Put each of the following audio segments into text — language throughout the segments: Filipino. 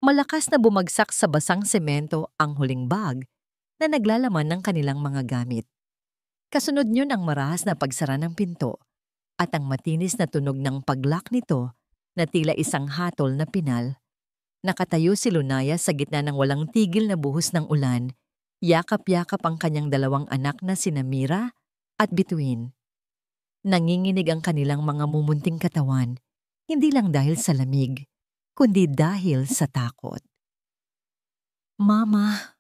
Malakas na bumagsak sa basang semento ang huling bag na naglalaman ng kanilang mga gamit. Kasunod niyon ang marahas na pagsara ng pinto at ang matinis na tunog ng paglock nito na tila isang hatol na pinal. Nakatayo si Lunaya sa gitna ng walang tigil na buhos ng ulan, yakap-yakap ang kanyang dalawang anak na sina Mira at Bituin. Nanginginig ang kanilang mga mumunting katawan, hindi lang dahil sa lamig, kundi dahil sa takot. "Mama!"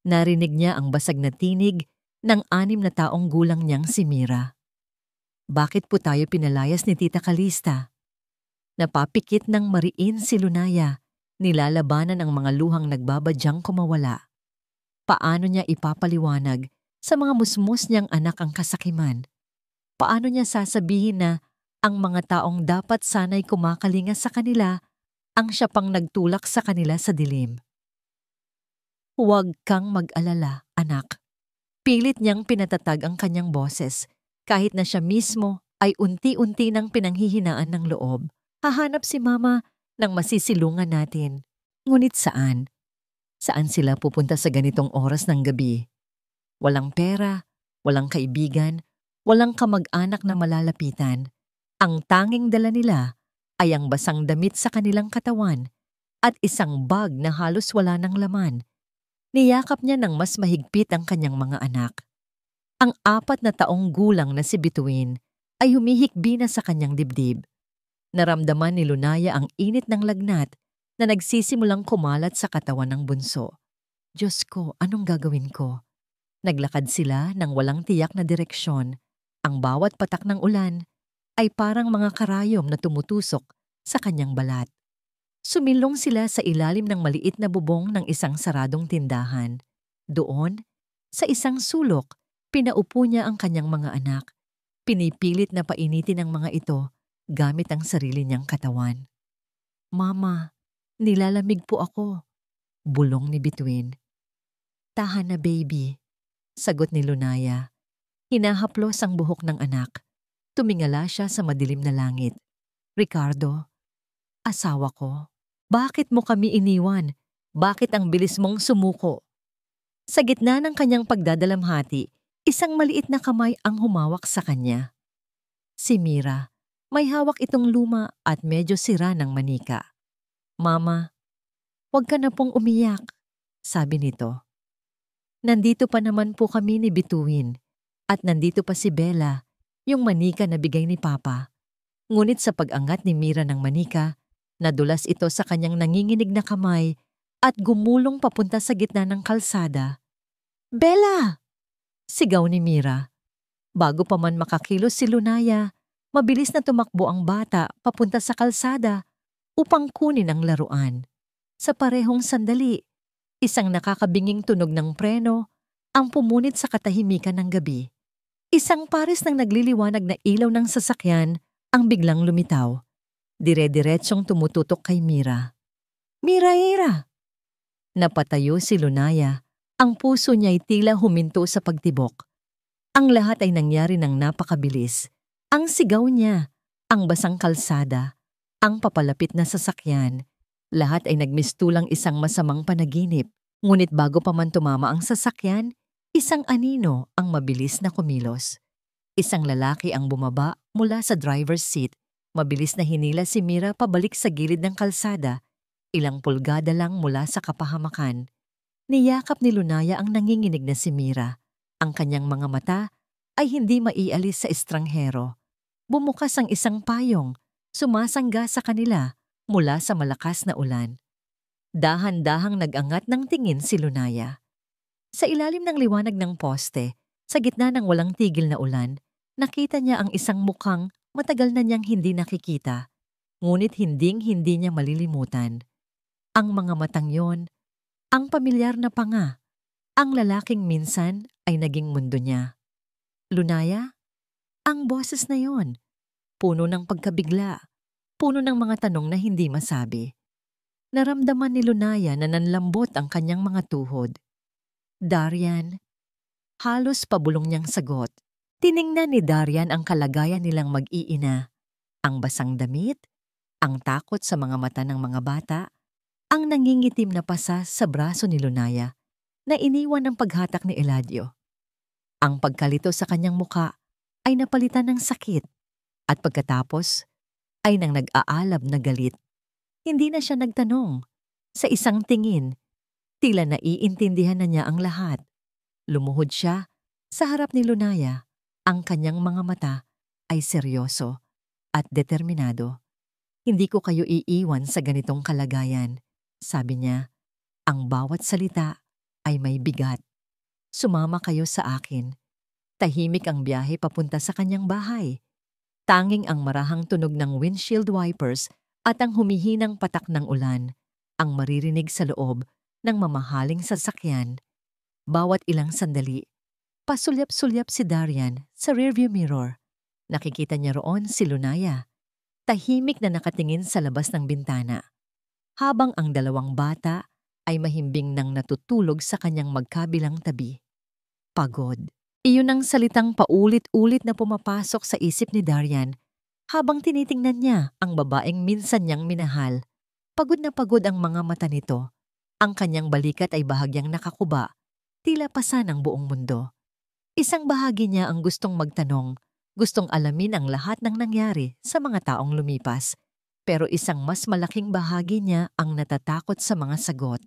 Narinig niya ang basag na tinig ng 6 na taong gulang niyang si Mira. "Bakit po tayo pinalayas ni Tita Calista?" Napapikit ng mariin si Lunaya, nilalabanan ang mga luhang nagbabadyang kumawala. Paano niya ipapaliwanag sa mga musmus niyang anak ang kasakiman? Paano niya sasabihin na ang mga taong dapat sana'y kumakalinga sa kanila ang siya pang nagtulak sa kanila sa dilim? "Huwag kang mag-alala, anak." Pilit niyang pinatatag ang kanyang boses kahit na siya mismo ay unti-unti nang pinanghihinaan ng loob. Hahanap si Mama ng masisilungan natin. Ngunit saan? Saan sila pupunta sa ganitong oras ng gabi? Walang pera, walang kaibigan, walang kamag-anak na malalapitan. Ang tanging dala nila ay ang basang damit sa kanilang katawan at isang bag na halos wala ng laman. Niyakap niya ng mas mahigpit ang kanyang mga anak. Ang 4 na taong gulang na si Bituin ay humihikbi na sa kanyang dibdib. Naramdaman ni Lunaya ang init ng lagnat na nagsisimulang kumalat sa katawan ng bunso. "Diyos ko, anong gagawin ko?" Naglakad sila ng walang tiyak na direksyon. Ang bawat patak ng ulan ay parang mga karayom na tumutusok sa kanyang balat. Sumilong sila sa ilalim ng maliit na bubong ng isang saradong tindahan. Doon, sa isang sulok, pinaupo niya ang kanyang mga anak. Pinipilit na painitin ang mga ito gamit ang sarili niyang katawan. "Mama, nilalamig po ako," bulong ni Bituin. "Tahan na, baby," sagot ni Lunaya. Hinahaplos ang buhok ng anak. Tumingala siya sa madilim na langit. "Ricardo, asawa ko, bakit mo kami iniwan? Bakit ang bilis mong sumuko?" Sa gitna ng kanyang pagdadalamhati, isang maliit na kamay ang humawak sa kanya. Si Mira. May hawak itong luma at medyo sira ng manika. "Mama, huwag ka na pong umiyak," sabi nito. "Nandito pa naman po kami ni Bituin at nandito pa si Bella, yung manika na bigay ni Papa." Ngunit sa pag-angat ni Mira ng manika, nadulas ito sa kanyang nanginginig na kamay at gumulong papunta sa gitna ng kalsada. "Bella!" sigaw ni Mira. Bago pa man makakilos si Lunaya, mabilis na tumakbo ang bata papunta sa kalsada upang kunin ang laruan. Sa parehong sandali, isang nakakabinging tunog ng preno ang pumunit sa katahimikan ng gabi. Isang pares ng nagliliwanag na ilaw ng sasakyan ang biglang lumitaw. Dire-diretsong tumututok kay Mira. "Mira, Mira!" Napatayo si Lunaya. Ang puso niya'y tila huminto sa pagtibok. Ang lahat ay nangyari ng napakabilis. Ang sigaw niya, ang basang kalsada, ang papalapit na sasakyan, lahat ay nagmistulang isang masamang panaginip. Ngunit bago pa man tumama ang sasakyan, isang anino ang mabilis na kumilos. Isang lalaki ang bumaba mula sa driver's seat. Mabilis na hinila si Mira pabalik sa gilid ng kalsada, ilang pulgada lang mula sa kapahamakan. Niyakap ni Lunaya ang nanginginig na si Mira. Ang kanyang mga mata ay hindi maialis sa estranghero. Bumukas ang isang payong, sumasangga sa kanila mula sa malakas na ulan. Dahan-dahang nag-angat ng tingin si Lunaya. Sa ilalim ng liwanag ng poste, sa gitna ng walang tigil na ulan, nakita niya ang isang mukhang matagal na niyang hindi nakikita, ngunit hinding-hindi niya malilimutan. Ang mga matang yon, ang pamilyar na panga, ang lalaking minsan ay naging mundo niya. "Lunaya?" Ang boses na yon, puno ng pagkabigla, puno ng mga tanong na hindi masabi. Naramdaman ni Lunaya na nanlambot ang kanyang mga tuhod. "Darian?" Halos pabulong niyang sagot. Tiningnan ni Darian ang kalagayan nilang mag-iina. Ang basang damit, ang takot sa mga mata ng mga bata, ang nangingitim na pasa sa braso ni Lunaya na iniwan ng paghatak ni Eladio. Ang pagkalito sa kanyang muka ay napalitan ng sakit at pagkatapos ay nang nag-aalab na galit. Hindi na siya nagtanong. Sa isang tingin, tila naiintindihan na niya ang lahat. Lumuhod siya sa harap ni Lunaya. Ang kanyang mga mata ay seryoso at determinado. Hindi ko kayo iiwan sa ganitong kalagayan, sabi niya. Ang bawat salita ay may bigat. Sumama kayo sa akin. Tahimik ang biyahe papunta sa kanyang bahay. Tanging ang marahang tunog ng windshield wipers at ang humihinang patak ng ulan ang maririnig sa loob ng mamahaling sasakyan. Bawat ilang sandali, pasulyap-sulyap si Darian sa rearview mirror. Nakikita niya roon si Lunaya, tahimik na nakatingin sa labas ng bintana, habang ang dalawang bata ay mahimbing nang natutulog sa kanyang magkabilang tabi. Pagod. Iyon ang salitang paulit-ulit na pumapasok sa isip ni Darian habang tinitingnan niya ang babaeng minsan niyang minahal. Pagod na pagod ang mga mata nito. Ang kanyang balikat ay bahagyang nakakuba, tila pasa ng buong mundo. Isang bahagi niya ang gustong magtanong, gustong alamin ang lahat ng nangyari sa mga taong lumipas. Pero isang mas malaking bahagi niya ang natatakot sa mga sagot.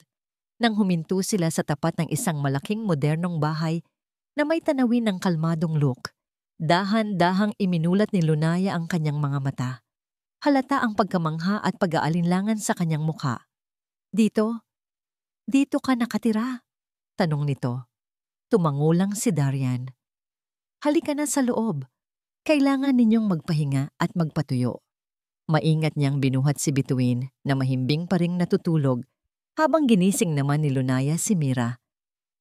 Nang huminto sila sa tapat ng isang malaking modernong bahay na may tanawin ng kalmadong look, dahan-dahang iminulat ni Lunaya ang kanyang mga mata. Halata ang pagkamangha at pag-aalinlangan sa kanyang mukha. Dito ka nakatira? Tanong nito. Tumangulang si Darian. Halika na sa loob. Kailangan ninyong magpahinga at magpatuyo. Maingat niyang binuhat si Bituin na mahimbing pa ring natutulog habang ginising naman ni Lunaya si Mira.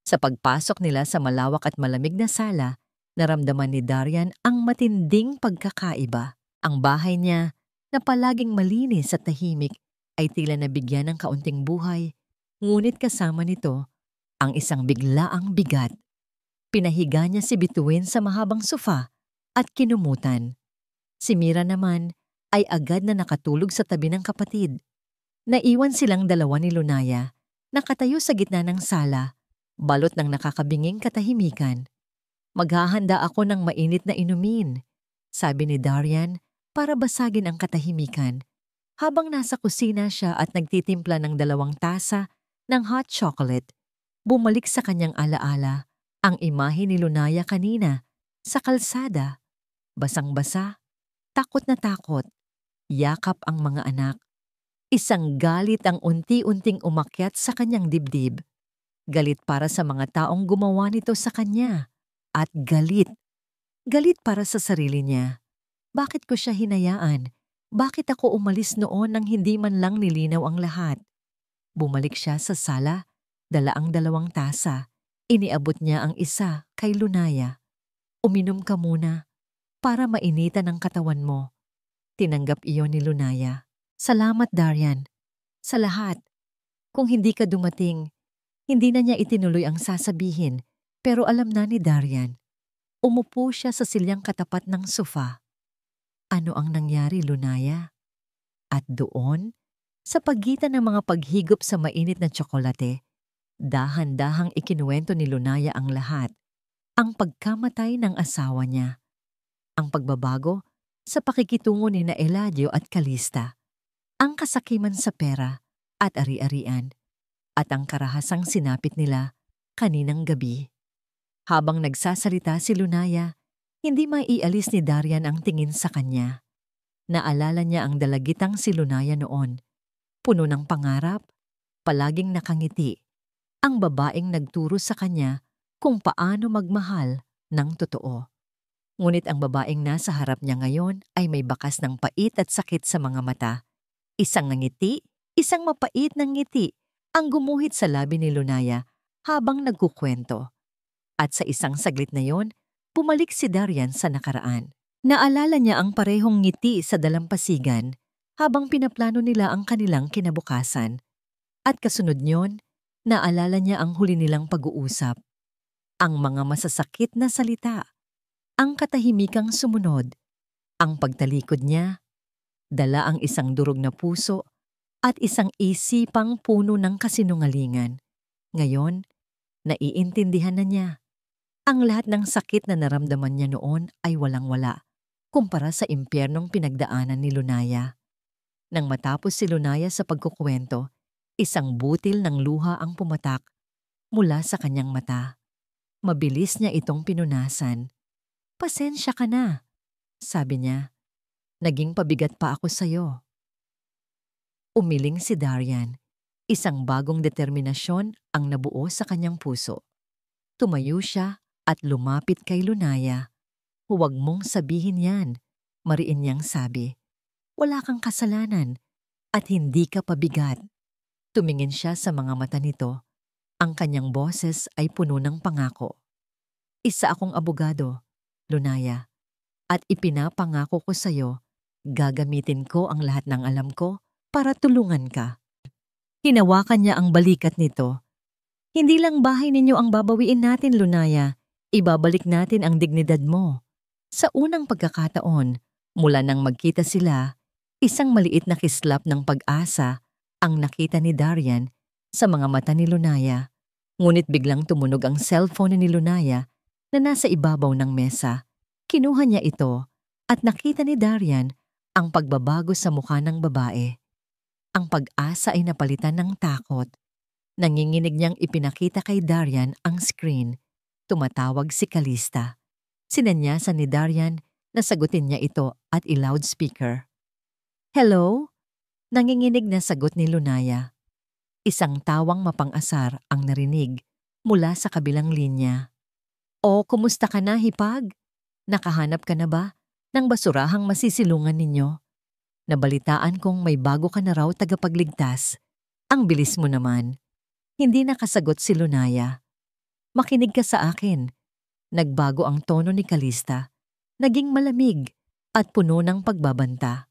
Sa pagpasok nila sa malawak at malamig na sala, naramdaman ni Darian ang matinding pagkakaiba. Ang bahay niya, na palaging malinis at tahimik, ay tila nabigyan ng kaunting buhay, ngunit kasama nito ang isang biglaang bigat. Pinahiga niya si Bituin sa mahabang sofa at kinumutan. Si Mira naman ay agad na nakatulog sa tabi ng kapatid. Naiwan silang dalawa ni Lunaya, nakatayo sa gitna ng sala, balot ng nakakabinging katahimikan. Maghahanda ako ng mainit na inumin, sabi ni Darian para basagin ang katahimikan. Habang nasa kusina siya at nagtitimpla ng 2 tasa ng hot chocolate, bumalik sa kanyang alaala ang imahe ni Lunaya kanina sa kalsada. Basang-basa, takot na takot, yakap ang mga anak. Isang galit ang unti-unting umakyat sa kanyang dibdib. Galit para sa mga taong gumawa nito sa kanya. At galit. Galit para sa sarili niya. Bakit ko siya hinayaan? Bakit ako umalis noon nang hindi man lang nilinaw ang lahat? Bumalik siya sa sala, dala ang 2 tasa. Iniabot niya ang isa kay Lunaya. Uminom ka muna para mainitan ang katawan mo. Tinanggap iyon ni Lunaya. Salamat, Darian. Sa lahat. Kung hindi ka dumating, hindi na niya itinuloy ang sasabihin, pero alam na ni Darian. Umupo siya sa silyang katapat ng sofa. Ano ang nangyari, Lunaya? At doon, sa pagitan ng mga paghigop sa mainit na tsokolate, dahan-dahang ikinuwento ni Lunaya ang lahat. Ang pagkamatay ng asawa niya. Ang pagbabago sa pakikitungo ni na Eladio at Calista. Ang kasakiman sa pera at ari-arian. At ang karahasang sinapit nila kaninang gabi. Habang nagsasalita si Lunaya, hindi maialis ni Darian ang tingin sa kanya. Naalala niya ang dalagitang si Lunaya noon. Puno ng pangarap, palaging nakangiti. Ang babaeng nagturo sa kanya kung paano magmahal ng totoo. Ngunit ang babaeng nasa harap niya ngayon ay may bakas ng pait at sakit sa mga mata. Isang ngiti, isang mapait na ngiti ang gumuhit sa labi ni Lunaya habang nagkukwento. At sa isang saglit na yon, bumalik si Darian sa nakaraan. Naalala niya ang parehong ngiti sa dalampasigan habang pinaplano nila ang kanilang kinabukasan. At kasunod niyon, naalala niya ang huli nilang pag-uusap. Ang mga masasakit na salita, ang katahimikang sumunod, ang pagtalikod niya, dala ang isang durog na puso at isang isipang puno ng kasinungalingan. Ngayon, naiintindihan na niya. Ang lahat ng sakit na naramdaman niya noon ay walang-wala kumpara sa impyernong pinagdaanan ni Lunaya. Nang matapos si Lunaya sa pagkukwento, isang butil ng luha ang pumatak mula sa kanyang mata. Mabilis niya itong pinunasan. "Pasensya ka na," sabi niya. "Naging pabigat pa ako sa'yo." Umiling si Darian. Isang bagong determinasyon ang nabuo sa kanyang puso. Tumayo siya at lumapit kay Lunaya. "Huwag mong sabihin yan," mariin niyang sabi. "Wala kang kasalanan at hindi ka pabigat." Tumingin siya sa mga mata nito. Ang kanyang boses ay puno ng pangako. "Isa akong abogado, Lunaya, at ipinapangako ko sa'yo, gagamitin ko ang lahat ng alam ko para tulungan ka." Hinawakan niya ang balikat nito. "Hindi lang bahay ninyo ang babawiin natin, Lunaya. Ibabalik natin ang dignidad mo." Sa unang pagkakataon, mula nang magkita sila, isang maliit na kislap ng pag-asa ang nakita ni Darian sa mga mata ni Lunaya. Ngunit biglang tumunog ang cellphone ni Lunaya na nasa ibabaw ng mesa. Kinuha niya ito at nakita ni Darian ang pagbabago sa mukha ng babae. Ang pag-asa ay napalitan ng takot. Nanginginig niyang ipinakita kay Darian ang screen. Tumatawag si Calista. Sinanyasan ni Darian na sagutin niya ito at i-loudspeaker. "Hello?" Nanginginig na sagot ni Lunaya. Isang tawang mapang-asar ang narinig mula sa kabilang linya. "O, kumusta ka na, Hipag? Nakahanap ka na ba ng basurahang masisilungan ninyo? Nabalitaan kong may bago ka na raw tagapagligtas. Ang bilis mo naman." Hindi nakasagot si Lunaya. "Makinig ka sa akin." Nagbago ang tono ni Calista. Naging malamig at puno ng pagbabanta.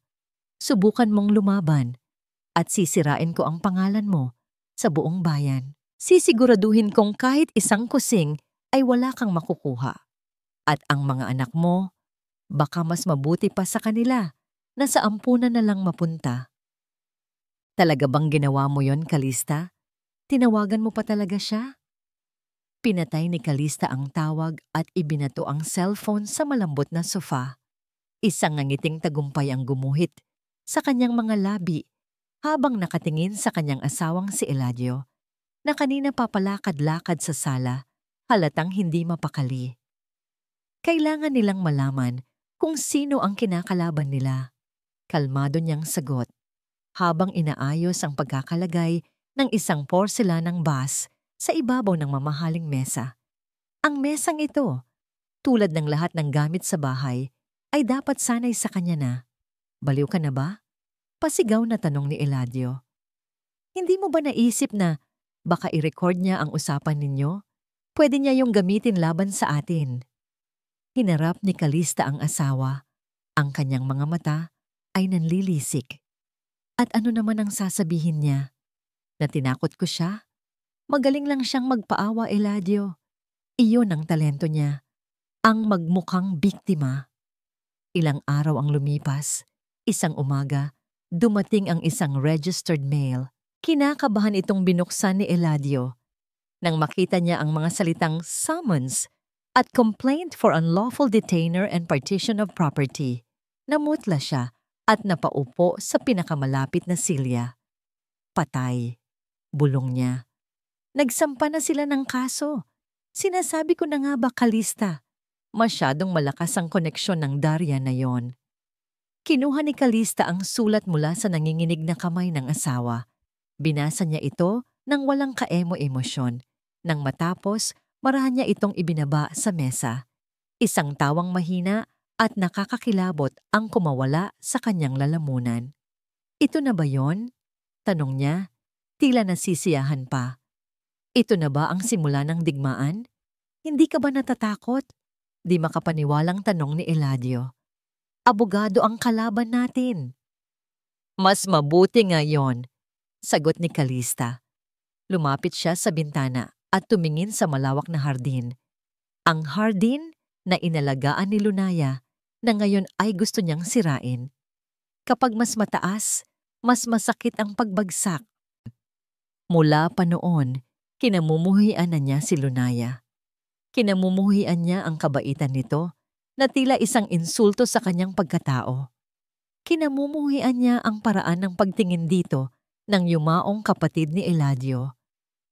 "Subukan mong lumaban at sisirain ko ang pangalan mo sa buong bayan. Sisiguraduhin kong kahit isang kusing ay wala kang makukuha. At ang mga anak mo, baka mas mabuti pa sa kanila na sa ampunan na lang mapunta." "Talaga bang ginawa mo yon, Calista? Tinawagan mo pa talaga siya?" Pinatay ni Calista ang tawag at ibinato ang cellphone sa malambot na sofa. Isang nangiting tagumpay ang gumuhit sa kanyang mga labi habang nakatingin sa kanyang asawang si Eladio, na kanina papalakad-lakad sa sala, halatang hindi mapakali. Kailangan nilang malaman kung sino ang kinakalaban nila. Kalmado niyang sagot, habang inaayos ang pagkakalagay ng isang porselanang vase sa ibabaw ng mamahaling mesa. Ang mesang ito, tulad ng lahat ng gamit sa bahay, ay dapat sanay sa kanya na. "Baliw ka na ba?" Pasigaw na tanong ni Eladio. "Hindi mo ba naisip na baka i-record niya ang usapan ninyo? Pwede niya yung gamitin laban sa atin." Hinarap ni Calista ang asawa. Ang kanyang mga mata ay nanlilisik. "At ano naman ang sasabihin niya? Na tinakot ko siya? Magaling lang siyang magpaawa, Eladio. Iyon ang talento niya, ang magmukhang biktima." Ilang araw ang lumipas. Isang umaga, dumating ang isang registered mail. Kinakabahan itong binuksan ni Eladio. Nang makita niya ang mga salitang summons at complaint for unlawful detainer and partition of property, namutla siya at napaupo sa pinakamalapit na silya. Patay. Bulong niya. Nagsampa na sila ng kaso. Sinasabi ko na nga ba, Calista? Masyadong malakas ang koneksyon ng Darian na yon. Kinuha ni Calista ang sulat mula sa nanginginig na kamay ng asawa. Binasa niya ito nang walang kaemo-emosyon. Nang matapos, marahan niya itong ibinaba sa mesa. Isang tawang mahina at nakakakilabot ang kumawala sa kanyang lalamunan. "Ito na ba yon?" tanong niya. Tila nasisiyahan pa. "Ito na ba ang simula ng digmaan? Hindi ka ba natatakot?" Di makapaniwalang tanong ni Eladio. "Abogado ang kalaban natin." "Mas mabuti nga yon," sagot ni Calista. Lumapit siya sa bintana at tumingin sa malawak na hardin. Ang hardin na inalagaan ni Lunaya na ngayon ay gusto niyang sirain. Kapag mas mataas, mas masakit ang pagbagsak. Mula pa noon, kinamumuhian na niya si Lunaya. Kinamumuhian niya ang kabaitan nito na tila isang insulto sa kanyang pagkatao. Kinamumuhian niya ang paraan ng pagtingin dito ng yumaong kapatid ni Eladio,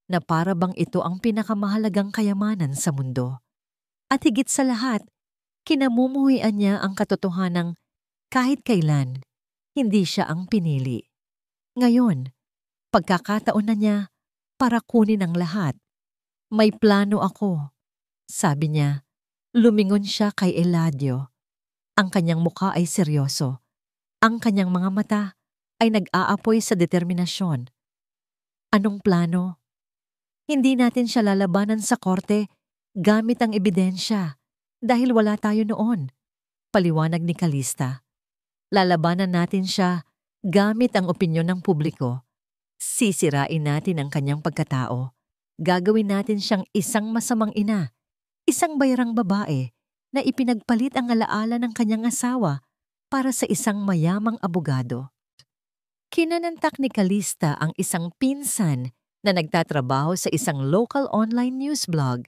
na para bang ito ang pinakamahalagang kayamanan sa mundo. At higit sa lahat, kinamumuhian niya ang katotohanang kahit kailan, hindi siya ang pinili. Ngayon, pagkakataon na niya para kunin ang lahat. May plano ako, sabi niya. Lumingon siya kay Eladio. Ang kanyang mukha ay seryoso. Ang kanyang mga mata ay nag-aapoy sa determinasyon. Anong plano? Hindi natin siya lalabanan sa korte gamit ang ebidensya dahil wala tayo noon. Paliwanag ni Calista. Lalabanan natin siya gamit ang opinyon ng publiko. Sisirain natin ang kanyang pagkatao. Gagawin natin siyang isang masamang ina, isang bayarang babae na ipinagpalit ang alaala ng kanyang asawa para sa isang mayamang abogado. Kinanantak ni Calista ang isang pinsan na nagtatrabaho sa isang local online news blog,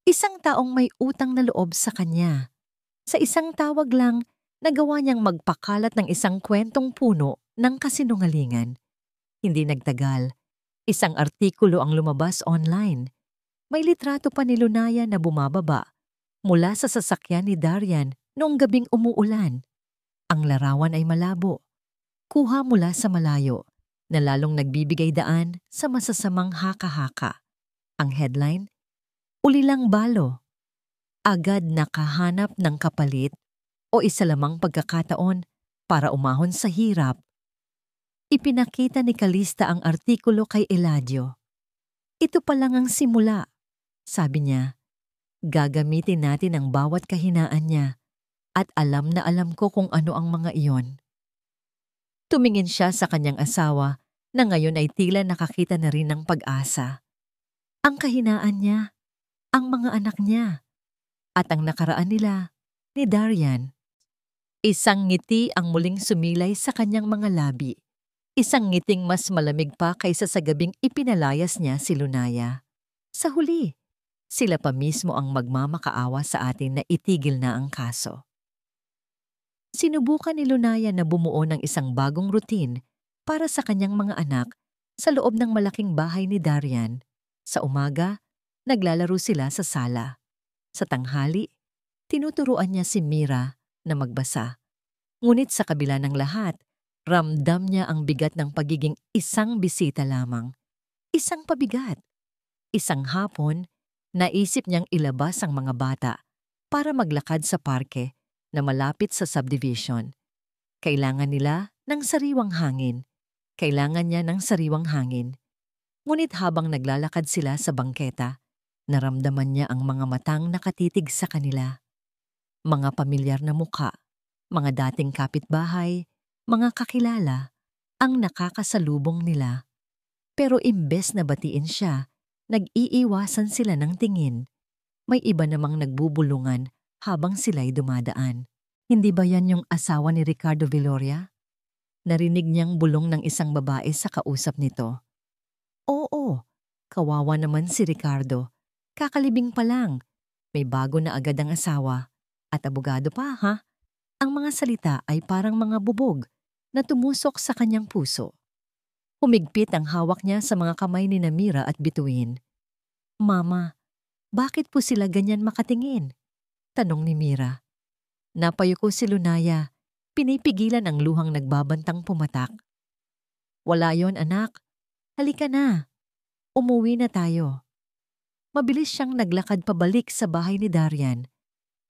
isang taong may utang na loob sa kanya. Sa isang tawag lang, nagawa niyang magpakalat ng isang kwentong puno ng kasinungalingan. Hindi nagtagal, isang artikulo ang lumabas online. May litrato pa ni Lunaya na bumababa mula sa sasakyan ni Darian noong gabing umuulan. Ang larawan ay malabo, kuha mula sa malayo, na lalong nagbibigay daan sa masasamang haka-haka. Ang headline, Ulilang balo. Agad nakahanap ng kapalit o isa lamang pagkakataon para umahon sa hirap. Ipinakita ni Calista ang artikulo kay Eladio. Ito pa lang ang simula, sabi niya. Gagamitin natin ang bawat kahinaan niya at alam na alam ko kung ano ang mga iyon. Tumingin siya sa kanyang asawa na ngayon ay tila nakakita na rin ng pag-asa. Ang kahinaan niya, ang mga anak niya, at ang nakaraan nila ni Darian. Isang ngiti ang muling sumilay sa kanyang mga labi. Isang ngiting mas malamig pa kaysa sa gabing ipinalayas niya si Lunaya. Sa huli, sila pa mismo ang magmamakaawa sa atin na itigil na ang kaso. Sinubukan ni Lunaya na bumuo ng isang bagong routine para sa kanyang mga anak sa loob ng malaking bahay ni Darian. Sa umaga, naglalaro sila sa sala. Sa tanghali, tinuturuan niya si Mira na magbasa. Ngunit sa kabila ng lahat, ramdam niya ang bigat ng pagiging isang bisita lamang. Isang pabigat. Isang hapon, naisip niyang ilabas ang mga bata para maglakad sa parke na malapit sa subdivision. Kailangan nila ng sariwang hangin. Kailangan niya ng sariwang hangin. Ngunit habang naglalakad sila sa bangketa, naramdaman niya ang mga matang nakatitig sa kanila. Mga pamilyar na muka, mga dating kapitbahay, mga kakilala, ang nakakasalubong nila. Pero imbes na batiin siya, nag-iiwasan sila ng tingin. May iba namang nagbubulungan habang sila'y dumadaan. Hindi ba yan yung asawa ni Ricardo Viloria? Narinig niyang bulong ng isang babae sa kausap nito. Oo, kawawa naman si Ricardo. Kakalibing pa lang. May bago na agad ang asawa. At abogado pa, ha? Ang mga salita ay parang mga bubog na tumusok sa kanyang puso. Humigpit ang hawak niya sa mga kamay ni Mira at bituin. Mama, bakit po sila ganyan makatingin? Tanong ni Mira. Napayuko si Lunaya, pinipigilan ang luhang nagbabantang pumatak. Wala yon, anak. Halika na. Umuwi na tayo. Mabilis siyang naglakad pabalik sa bahay ni Darian.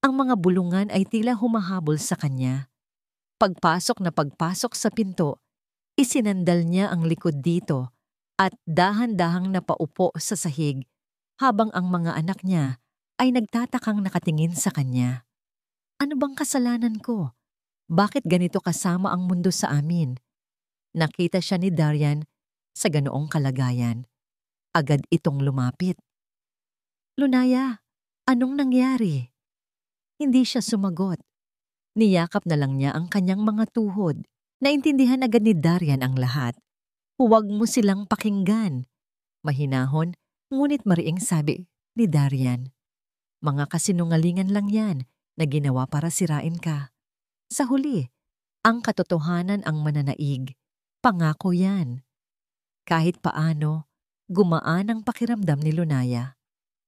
Ang mga bulungan ay tila humahabol sa kanya. Pagpasok sa pinto, isinandal niya ang likod dito at dahan-dahang napaupo sa sahig habang ang mga anak niya ay nagtatakang nakatingin sa kanya. Ano bang kasalanan ko? Bakit ganito kasama ang mundo sa amin? Nakita siya ni Darian sa ganoong kalagayan. Agad itong lumapit. Lunaya, anong nangyari? Hindi siya sumagot. Niyakap na lang niya ang kanyang mga tuhod. Naintindihan agad ni Darian ang lahat. Huwag mo silang pakinggan. Mahinahon, ngunit mariing sabi ni Darian. Mga kasinungalingan lang yan na ginawa para sirain ka. Sa huli, ang katotohanan ang mananaig. Pangako yan. Kahit paano, gumaan ang pakiramdam ni Lunaya.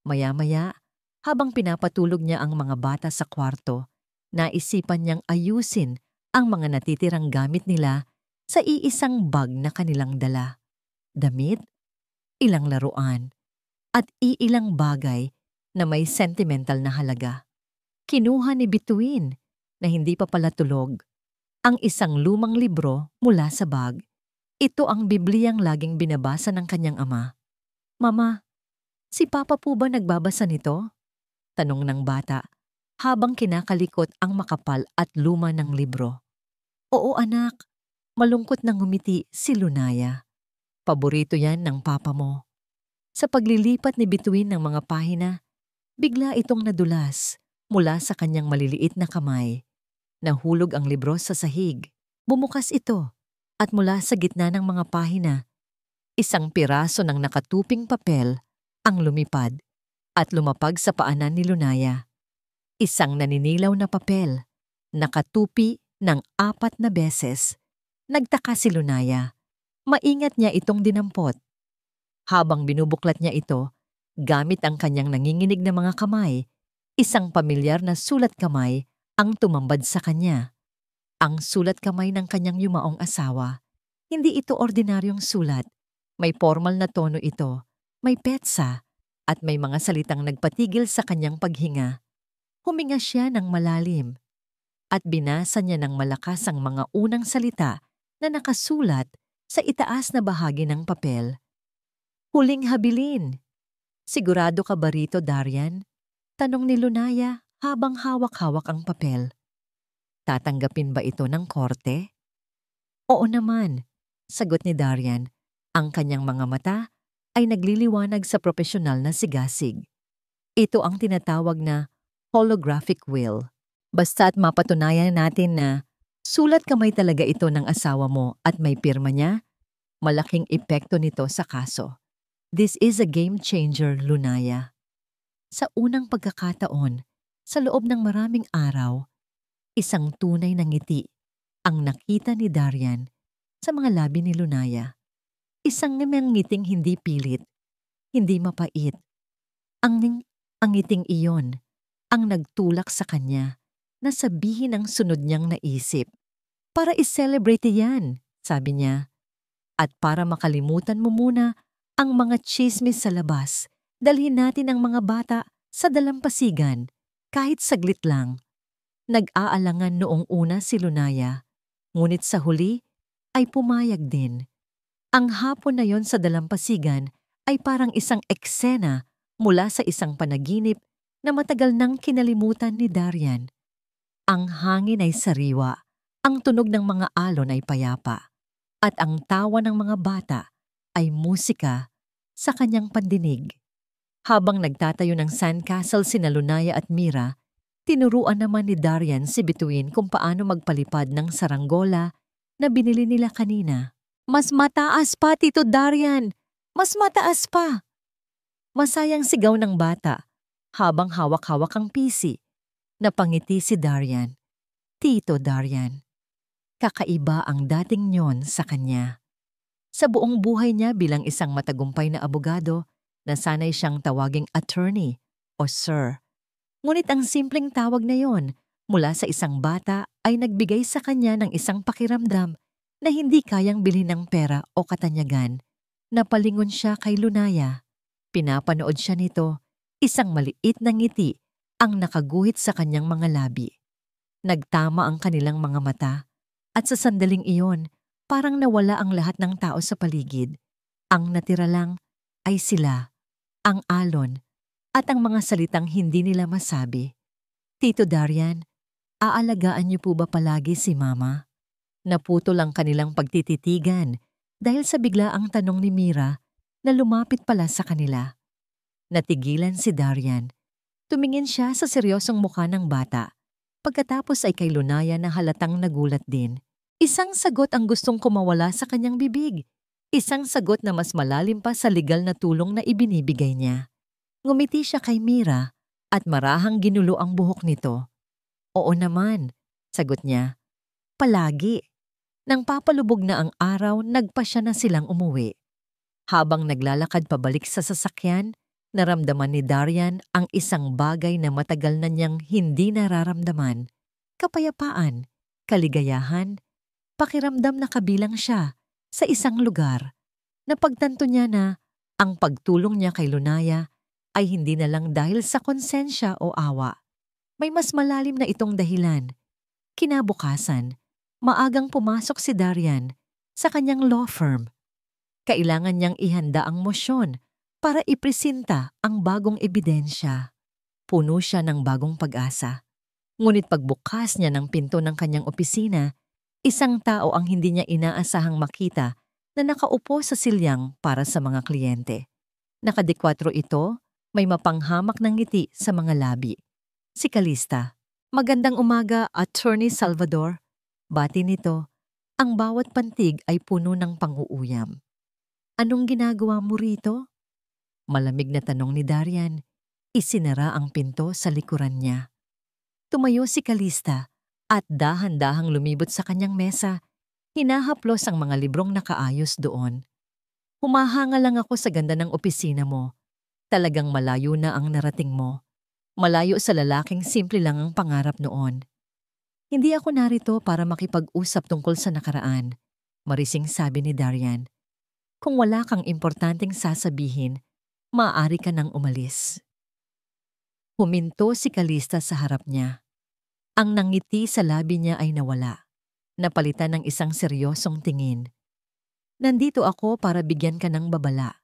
Maya-maya, habang pinapatulog niya ang mga bata sa kwarto, naisipan niyang ayusin ang mga natitirang gamit nila sa iisang bag na kanilang dala. Damit, ilang laruan, at iilang bagay na may sentimental na halaga. Kinuha ni Bituin, na hindi pa pala tulog, ang isang lumang libro mula sa bag. Ito ang Bibliyang laging binabasa ng kanyang ama. Mama, si Papa po ba nagbabasa nito? Tanong ng bata, habang kinakalikot ang makapal at luma ng libro. Oo anak, malungkot nang ngumiti si Lunaya. Paborito yan ng papa mo. Sa paglilipat ni Bituin ng mga pahina, bigla itong nadulas mula sa kanyang maliliit na kamay. Nahulog ang libro sa sahig. Bumukas ito at mula sa gitna ng mga pahina, isang piraso ng nakatuping papel ang lumipad at lumapag sa paanan ni Lunaya. Isang naninilaw na papel, nakatupi ng 4 na beses. Nagtaka si Lunaya. Maingat niya itong dinampot. Habang binubuklat niya ito, gamit ang kanyang nanginginig na mga kamay, isang pamilyar na sulat kamay ang tumambad sa kanya. Ang sulat kamay ng kanyang yumaong asawa. Hindi ito ordinaryong sulat. May formal na tono ito, may petsa, at may mga salitang nagpatigil sa kanyang paghinga. Huminga siya ng malalim, at binasa niya ng malakas ang mga unang salita na nakasulat sa itaas na bahagi ng papel. Huling habilin. Sigurado ka ba rito, Darian? Tanong ni Lunaya habang hawak-hawak ang papel. Tatanggapin ba ito ng korte? Oo naman, sagot ni Darian. Ang kanyang mga mata ay nagliliwanag sa profesional na sigasig. Ito ang tinatawag na holographic will. Basta't mapatunayan natin na sulat kamay talaga ito ng asawa mo at may pirma niya, malaking epekto nito sa kaso. This is a game changer, Lunaya. Sa unang pagkakataon, sa loob ng maraming araw, isang tunay na ngiti ang nakita ni Darian sa mga labi ni Lunaya. Isang ngiting hindi pilit, hindi mapait. Ang ngiting iyon ang nagtulak sa kanya na sabihin ang sunod niyang naisip. Para i-celebrate yan, sabi niya. At para makalimutan mo muna ang mga chismis sa labas, dalhin natin ang mga bata sa dalampasigan, kahit saglit lang. Nag-aalangan noong una si Lunaya, ngunit sa huli ay pumayag din. Ang hapon na yon sa dalampasigan ay parang isang eksena mula sa isang panaginip na matagal nang kinalimutan ni Darian. Ang hangin ay sariwa, ang tunog ng mga alon ay payapa, at ang tawa ng mga bata ay musika sa kanyang pandinig. Habang nagtatayo ng sandcastle sina Lunaya at Mira, tinuruan naman ni Darian si Bituin kung paano magpalipad ng saranggola na binili nila kanina. Mas mataas pa, Tito Darian! Mas mataas pa! Masayang sigaw ng bata habang hawak-hawak ang pisi. Napangiti si Darian. Tito Darian. Kakaiba ang dating nyon sa kanya. Sa buong buhay niya bilang isang matagumpay na abogado, nasanay siyang tawaging attorney o sir. Ngunit ang simpleng tawag na yon mula sa isang bata ay nagbigay sa kanya ng isang pakiramdam na hindi kayang bilhin ng pera o katanyagan. Napalingon siya kay Lunaya. Pinapanood siya nito, isang maliit na ngiti ang nakaguhit sa kanyang mga labi. Nagtama ang kanilang mga mata at sa sandaling iyon, parang nawala ang lahat ng tao sa paligid. Ang natira lang ay sila, ang alon, at ang mga salitang hindi nila masabi. Tito Darian, aalagaan niyo po ba palagi si Mama? Naputol ang kanilang pagtititigan dahil sa biglaang tanong ni Mira na lumapit pala sa kanila. Natigilan si Darian. Tumingin siya sa seryosong mukha ng bata. Pagkatapos ay kay Lunaya na halatang nagulat din. Isang sagot ang gustong kumawala sa kanyang bibig. Isang sagot na mas malalim pa sa legal na tulong na ibinibigay niya. Ngumiti siya kay Mira at marahang ginulo ang buhok nito. Oo naman, sagot niya. Palagi. Nang papalubog na ang araw, nagpasya na silang umuwi. Habang naglalakad pabalik sa sasakyan, naramdaman ni Darian ang isang bagay na matagal na niyang hindi nararamdaman. Kapayapaan, kaligayahan, pakiramdam na kabilang siya sa isang lugar. Napagtanto niya na ang pagtulong niya kay Lunaya ay hindi na lang dahil sa konsensya o awa. May mas malalim na itong dahilan. Kinabukasan, maagang pumasok si Darian sa kanyang law firm. Kailangan niyang ihanda ang mosyon para ipresenta ang bagong ebidensya. Puno siya ng bagong pag-asa. Ngunit pagbukas niya ng pinto ng kanyang opisina, isang tao ang hindi niya inaasahang makita na nakaupo sa silyang para sa mga kliyente. Nakadikwatro ito, may mapanghamak ng ngiti sa mga labi. Si Calista. Magandang umaga, Attorney Salvador. Bati nito, ang bawat pantig ay puno ng pang-uuyam. Anong ginagawa mo rito? Malamig na tanong ni Darian. Isinara ang pinto sa likuran niya. Tumayo si Calista at dahan-dahang lumibot sa kanyang mesa. Hinahaplos ang mga librong nakaayos doon. Humahanga lang ako sa ganda ng opisina mo. Talagang malayo na ang narating mo. Malayo sa lalaking simple lang ang pangarap noon. Hindi ako narito para makipag-usap tungkol sa nakaraan, marising sabi ni Darian. Kung wala kang importanteng sasabihin, maaari ka nang umalis. Huminto si Calista sa harap niya. Ang nangiti sa labi niya ay nawala. Napalitan ng isang seryosong tingin. Nandito ako para bigyan ka ng babala.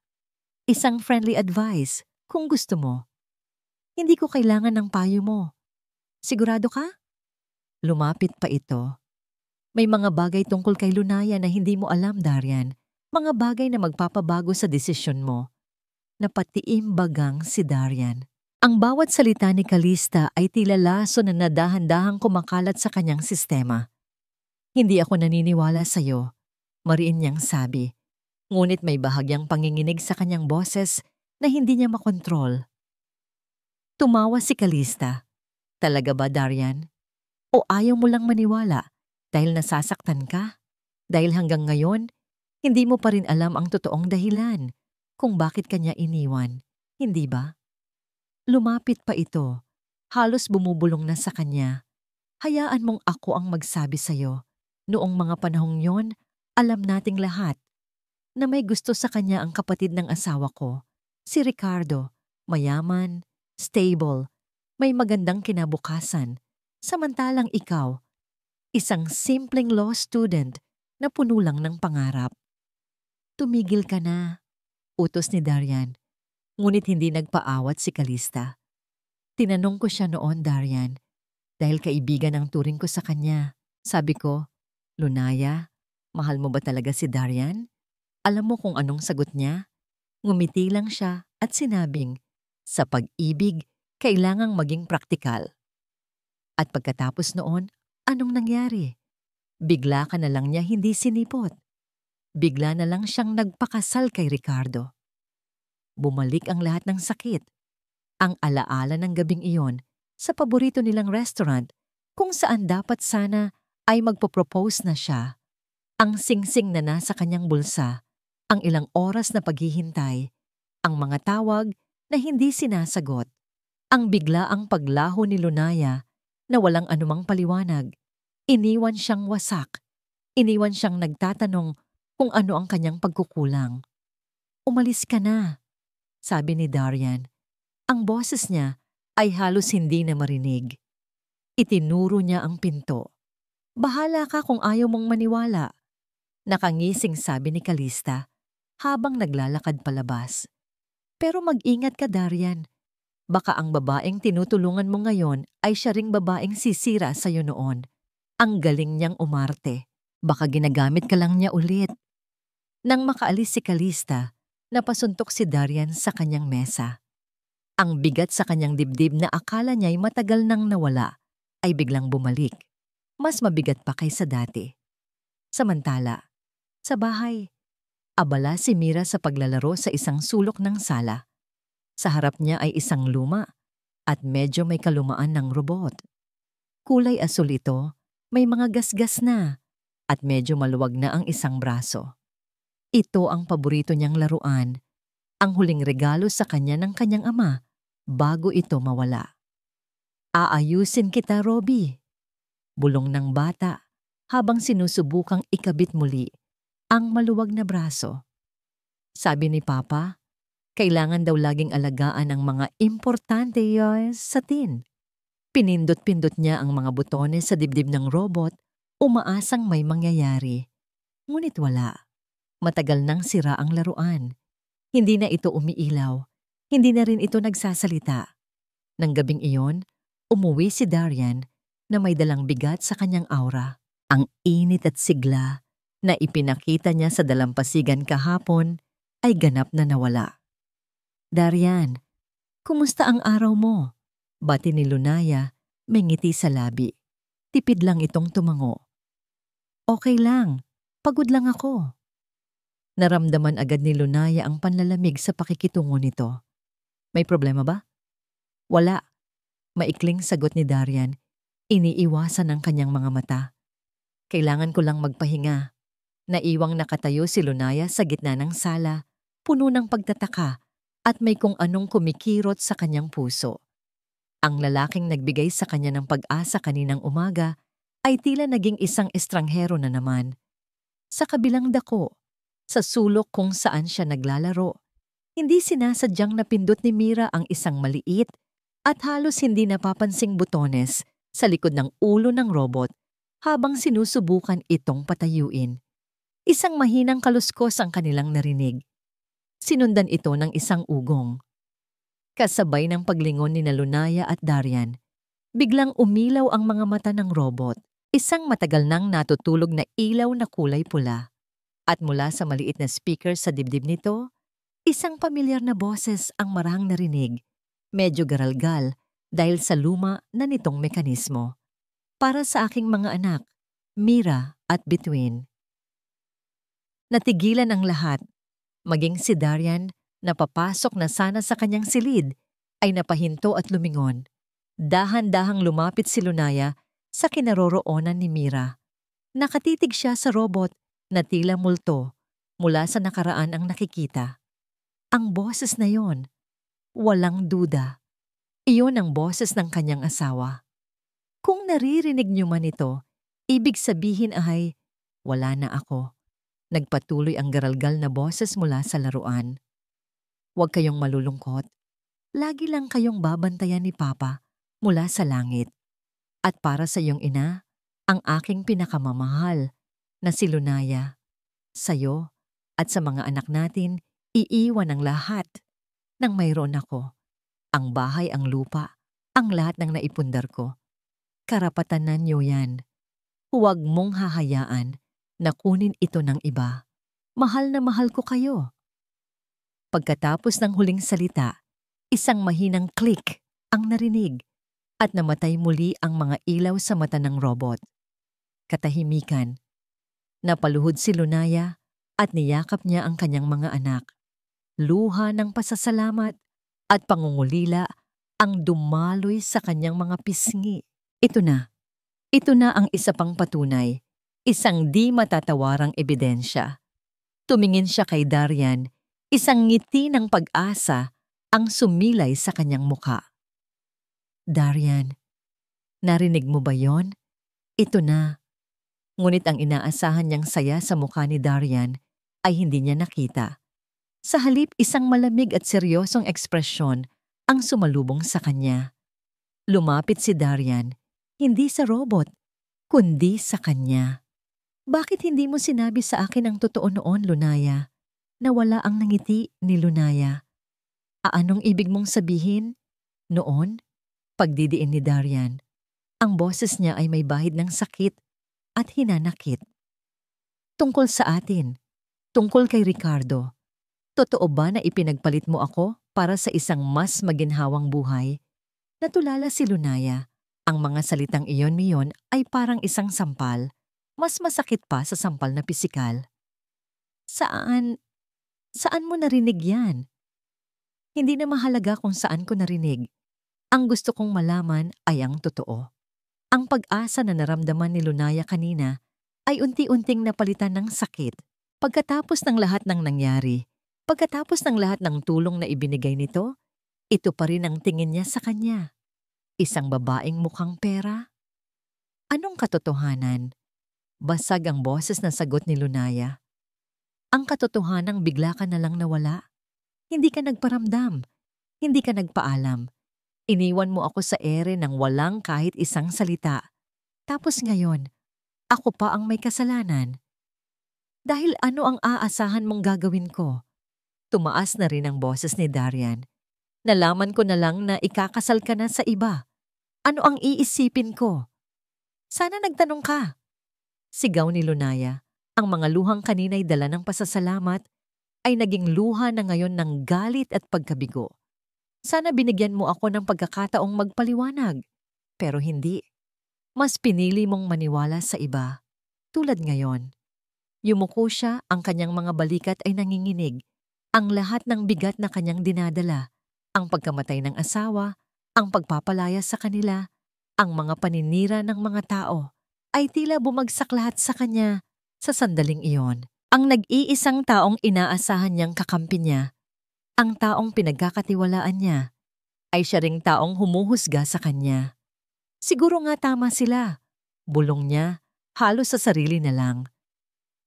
Isang friendly advice, kung gusto mo. Hindi ko kailangan ng payo mo. Sigurado ka? Lumapit pa ito. May mga bagay tungkol kay Lunaya na hindi mo alam, Darian. Mga bagay na magpapabago sa desisyon mo. Napatiimbagang si Darian. Ang bawat salita ni Calista ay tila laso na nadahan-dahang kumakalat sa kanyang sistema. Hindi ako naniniwala sa'yo, mariin niyang sabi. Ngunit may bahagyang panginginig sa kanyang boses na hindi niya makontrol. Tumawa si Calista. Talaga ba, Darian? O ayaw mo lang maniwala dahil nasasaktan ka? Dahil hanggang ngayon, hindi mo pa rin alam ang totoong dahilan kung bakit kanya iniwan, hindi ba? Lumapit pa ito. Halos bumubulong na sa kanya. Hayaan mong ako ang magsabi sa'yo. Noong mga panahong yon, alam nating lahat na may gusto sa kanya ang kapatid ng asawa ko, si Ricardo, mayaman, stable, may magandang kinabukasan. Samantalang ikaw, isang simpleng law student na puno lang ng pangarap. Tumigil ka na, utos ni Darian. Ngunit hindi nagpaawat si Calista. Tinanong ko siya noon, Darian, dahil kaibigan ang turing ko sa kanya. Sabi ko, Lunaya, mahal mo ba talaga si Darian? Alam mo kung anong sagot niya? Ngumiti lang siya at sinabing, sa pag-ibig, kailangang maging praktikal. At pagkatapos noon, anong nangyari? Bigla ka na lang niya hindi sinipot. Bigla na lang siyang nagpakasal kay Ricardo. Bumalik ang lahat ng sakit. Ang alaala ng gabing iyon sa paborito nilang restaurant kung saan dapat sana ay magpo-propose na siya. Ang singsing na nasa kanyang bulsa, ang ilang oras na paghihintay, ang mga tawag na hindi sinasagot, ang biglaang paglaho ni Lunaya na walang anumang paliwanag. Iniwan siyang wasak. Iniwan siyang nagtatanong kung ano ang kanyang pagkukulang. Umalis ka na, sabi ni Darian. Ang boses niya ay halos hindi na marinig. Itinuro niya ang pinto. Bahala ka kung ayaw mong maniwala. Nakangising sabi ni Calista habang naglalakad palabas. Pero mag-ingat ka, Darian. Baka ang babaeng tinutulungan mo ngayon ay siya ring babaeng sisira sa'yo noon. Ang galing niyang umarte. Baka ginagamit ka lang niya ulit. Nang makaalis si Calista, napasuntok si Darian sa kanyang mesa. Ang bigat sa kanyang dibdib na akala niya'y matagal nang nawala ay biglang bumalik. Mas mabigat pa kaysa dati. Samantala, sa bahay, abala si Mira sa paglalaro sa isang sulok ng sala. Sa harap niya ay isang luma at medyo may kalumaan ng robot. Kulay asul ito, may mga gasgas na at medyo maluwag na ang isang braso. Ito ang paborito niyang laruan, ang huling regalo sa kanya ng kanyang ama bago ito mawala. Aayusin kita, Robbie, bulong ng bata habang sinusubukang ikabit muli ang maluwag na braso. Sabi ni Papa, kailangan daw laging alagaan ang mga importante sa tin. Pinindot-pindot niya ang mga butones sa dibdib ng robot, umaasang may mangyayari. Ngunit wala. Matagal nang sira ang laruan. Hindi na ito umiilaw. Hindi na rin ito nagsasalita. Nang gabing iyon, umuwi si Darian na may dalang bigat sa kanyang aura. Ang init at sigla na ipinakita niya sa dalampasigan kahapon ay ganap na nawala. Darian, kumusta ang araw mo? Bati ni Lunaya, may ngiti sa labi. Tipid lang itong tumango. Okay lang, pagod lang ako. Naramdaman agad ni Lunaya ang panlalamig sa pakikitungo nito. May problema ba? Wala. Maikling sagot ni Darian, iniiwasan ng kanyang mga mata. Kailangan ko lang magpahinga. Naiwang nakatayo si Lunaya sa gitna ng sala, puno ng pagtataka at may kung anong kumikirot sa kanyang puso. Ang lalaking nagbigay sa kanya ng pag-asa kaninang umaga ay tila naging isang estranghero na naman. Sa kabilang dako, sa sulok kung saan siya naglalaro, hindi sinasadyang napindot ni Mira ang isang maliit at halos hindi napapansing butones sa likod ng ulo ng robot habang sinusubukan itong patayuin. Isang mahinang kaluskos ang kanilang narinig. Sinundan ito ng isang ugong. Kasabay ng paglingon ni Lunaya at Darian, biglang umilaw ang mga mata ng robot, isang matagal nang natutulog na ilaw na kulay pula. At mula sa maliit na speaker sa dibdib nito, isang pamilyar na boses ang marahang narinig, medyo garalgal dahil sa luma na nitong mekanismo. Para sa aking mga anak, Mira at Between. Natigilan ang lahat, maging si Darian, napapasok na sana sa kanyang silid, ay napahinto at lumingon. Dahan-dahang lumapit si Lunaya sa kinaroroonan ni Mira. Nakatitig siya sa robot na tila multo mula sa nakaraan ang nakikita. Ang boses na yon, walang duda. Iyon ang boses ng kanyang asawa. Kung naririnig niyo man ito, ibig sabihin ay, wala na ako. Nagpatuloy ang garalgal na boses mula sa laruan. Huwag kayong malulungkot. Lagi lang kayong babantayan ni Papa mula sa langit. At para sa iyong ina, ang aking pinakamamahal na si Lunaya. Sa'yo at sa mga anak natin, iiwan ang lahat ng mayroon ako. Ang bahay, ang lupa, ang lahat ng naipundar ko. Karapatan niyo yan. Huwag mong hahayaan na kunin ito ng iba. Mahal na mahal ko kayo. Pagkatapos ng huling salita, isang mahinang click ang narinig at namatay muli ang mga ilaw sa mata ng robot. Katahimikan. Napaluhod si Lunaya at niyakap niya ang kanyang mga anak. Luha ng pasasalamat at pangungulila ang dumaloy sa kanyang mga pisngi. Ito na ang isa pang patunay. Isang di matatawarang ebidensya. Tumingin siya kay Darian, isang ngiti ng pag-asa ang sumilay sa kanyang muka. Darian, narinig mo ba yon? Ito na. Ngunit ang inaasahan niyang saya sa mukha ni Darian ay hindi niya nakita. Sa halip, isang malamig at seryosong ekspresyon ang sumalubong sa kanya. Lumapit si Darian, hindi sa robot, kundi sa kanya. Bakit hindi mo sinabi sa akin ang totoo noon, Lunaya? Nawala ang nangiti ni Lunaya. Anong ibig mong sabihin? Noon, pagdidiin ni Darian. Ang boses niya ay may bahid ng sakit at hinanakit. Tungkol sa atin, tungkol kay Ricardo. Totoo ba na ipinagpalit mo ako para sa isang mas maginhawang buhay? Natulala si Lunaya. Ang mga salitang iyon ay parang isang sampal. Mas masakit pa sa sampal na pisikal. Saan? Saan mo narinig yan? Hindi na mahalaga kung saan ko narinig. Ang gusto kong malaman ay ang totoo. Ang pag-asa na naramdaman ni Lunaya kanina ay unti-unting napalitan ng sakit. Pagkatapos ng lahat ng nangyari, pagkatapos ng lahat ng tulong na ibinigay nito, ito pa rin ang tingin niya sa kanya. Isang babaeng mukhang pera? Anong katotohanan? Basag ang boses na sagot ni Lunaya. Ang katotohanang bigla ka na lang nawala. Hindi ka nagparamdam. Hindi ka nagpaalam. Iniwan mo ako sa ere nang walang kahit isang salita. Tapos ngayon, ako pa ang may kasalanan. Dahil ano ang aasahan mong gagawin ko? Tumaas na rin ang boses ni Darian. Nalaman ko na lang na ikakasal ka na sa iba. Ano ang iisipin ko? Sana nagtanong ka. Sigaw ni Lunaya. Ang mga luhang kanina'y dala ng pasasalamat ay naging luha na ngayon ng galit at pagkabigo. Sana binigyan mo ako ng pagkakataong magpaliwanag. Pero hindi. Mas pinili mong maniwala sa iba. Tulad ngayon. Yumuko siya, ang kanyang mga balikat ay nanginginig. Ang lahat ng bigat na kanyang dinadala. Ang pagkamatay ng asawa, ang pagpapalaya sa kanila, ang mga paninira ng mga tao, ay tila bumagsak lahat sa kanya sa sandaling iyon. Ang nag-iisang taong inaasahan niyang kakampi niya, ang taong pinagkakatiwalaan niya, ay siya ring taong humuhusga sa kanya. Siguro nga tama sila. Bulong niya, halos sa sarili na lang.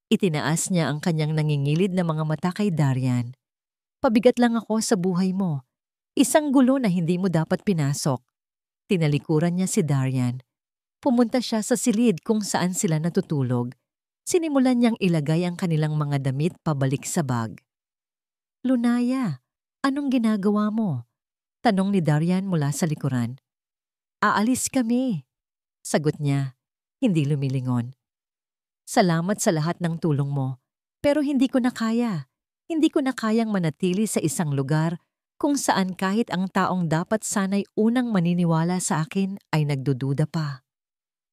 Itinaas niya ang kanyang nangingilid na mga mata kay Darian. Pabigat lang ako sa buhay mo. Isang gulo na hindi mo dapat pinasok. Tinalikuran niya si Darian. Pumunta siya sa silid kung saan sila natutulog. Sinimulan niyang ilagay ang kanilang mga damit pabalik sa bag. Lunaya, anong ginagawa mo? Tanong ni Darian mula sa likuran. Aalis kami. Sagot niya, hindi lumilingon. Salamat sa lahat ng tulong mo, pero hindi ko na kaya. Hindi ko na kayang manatili sa isang lugar kung saan kahit ang taong dapat sana'y unang maniniwala sa akin ay nagdududa pa.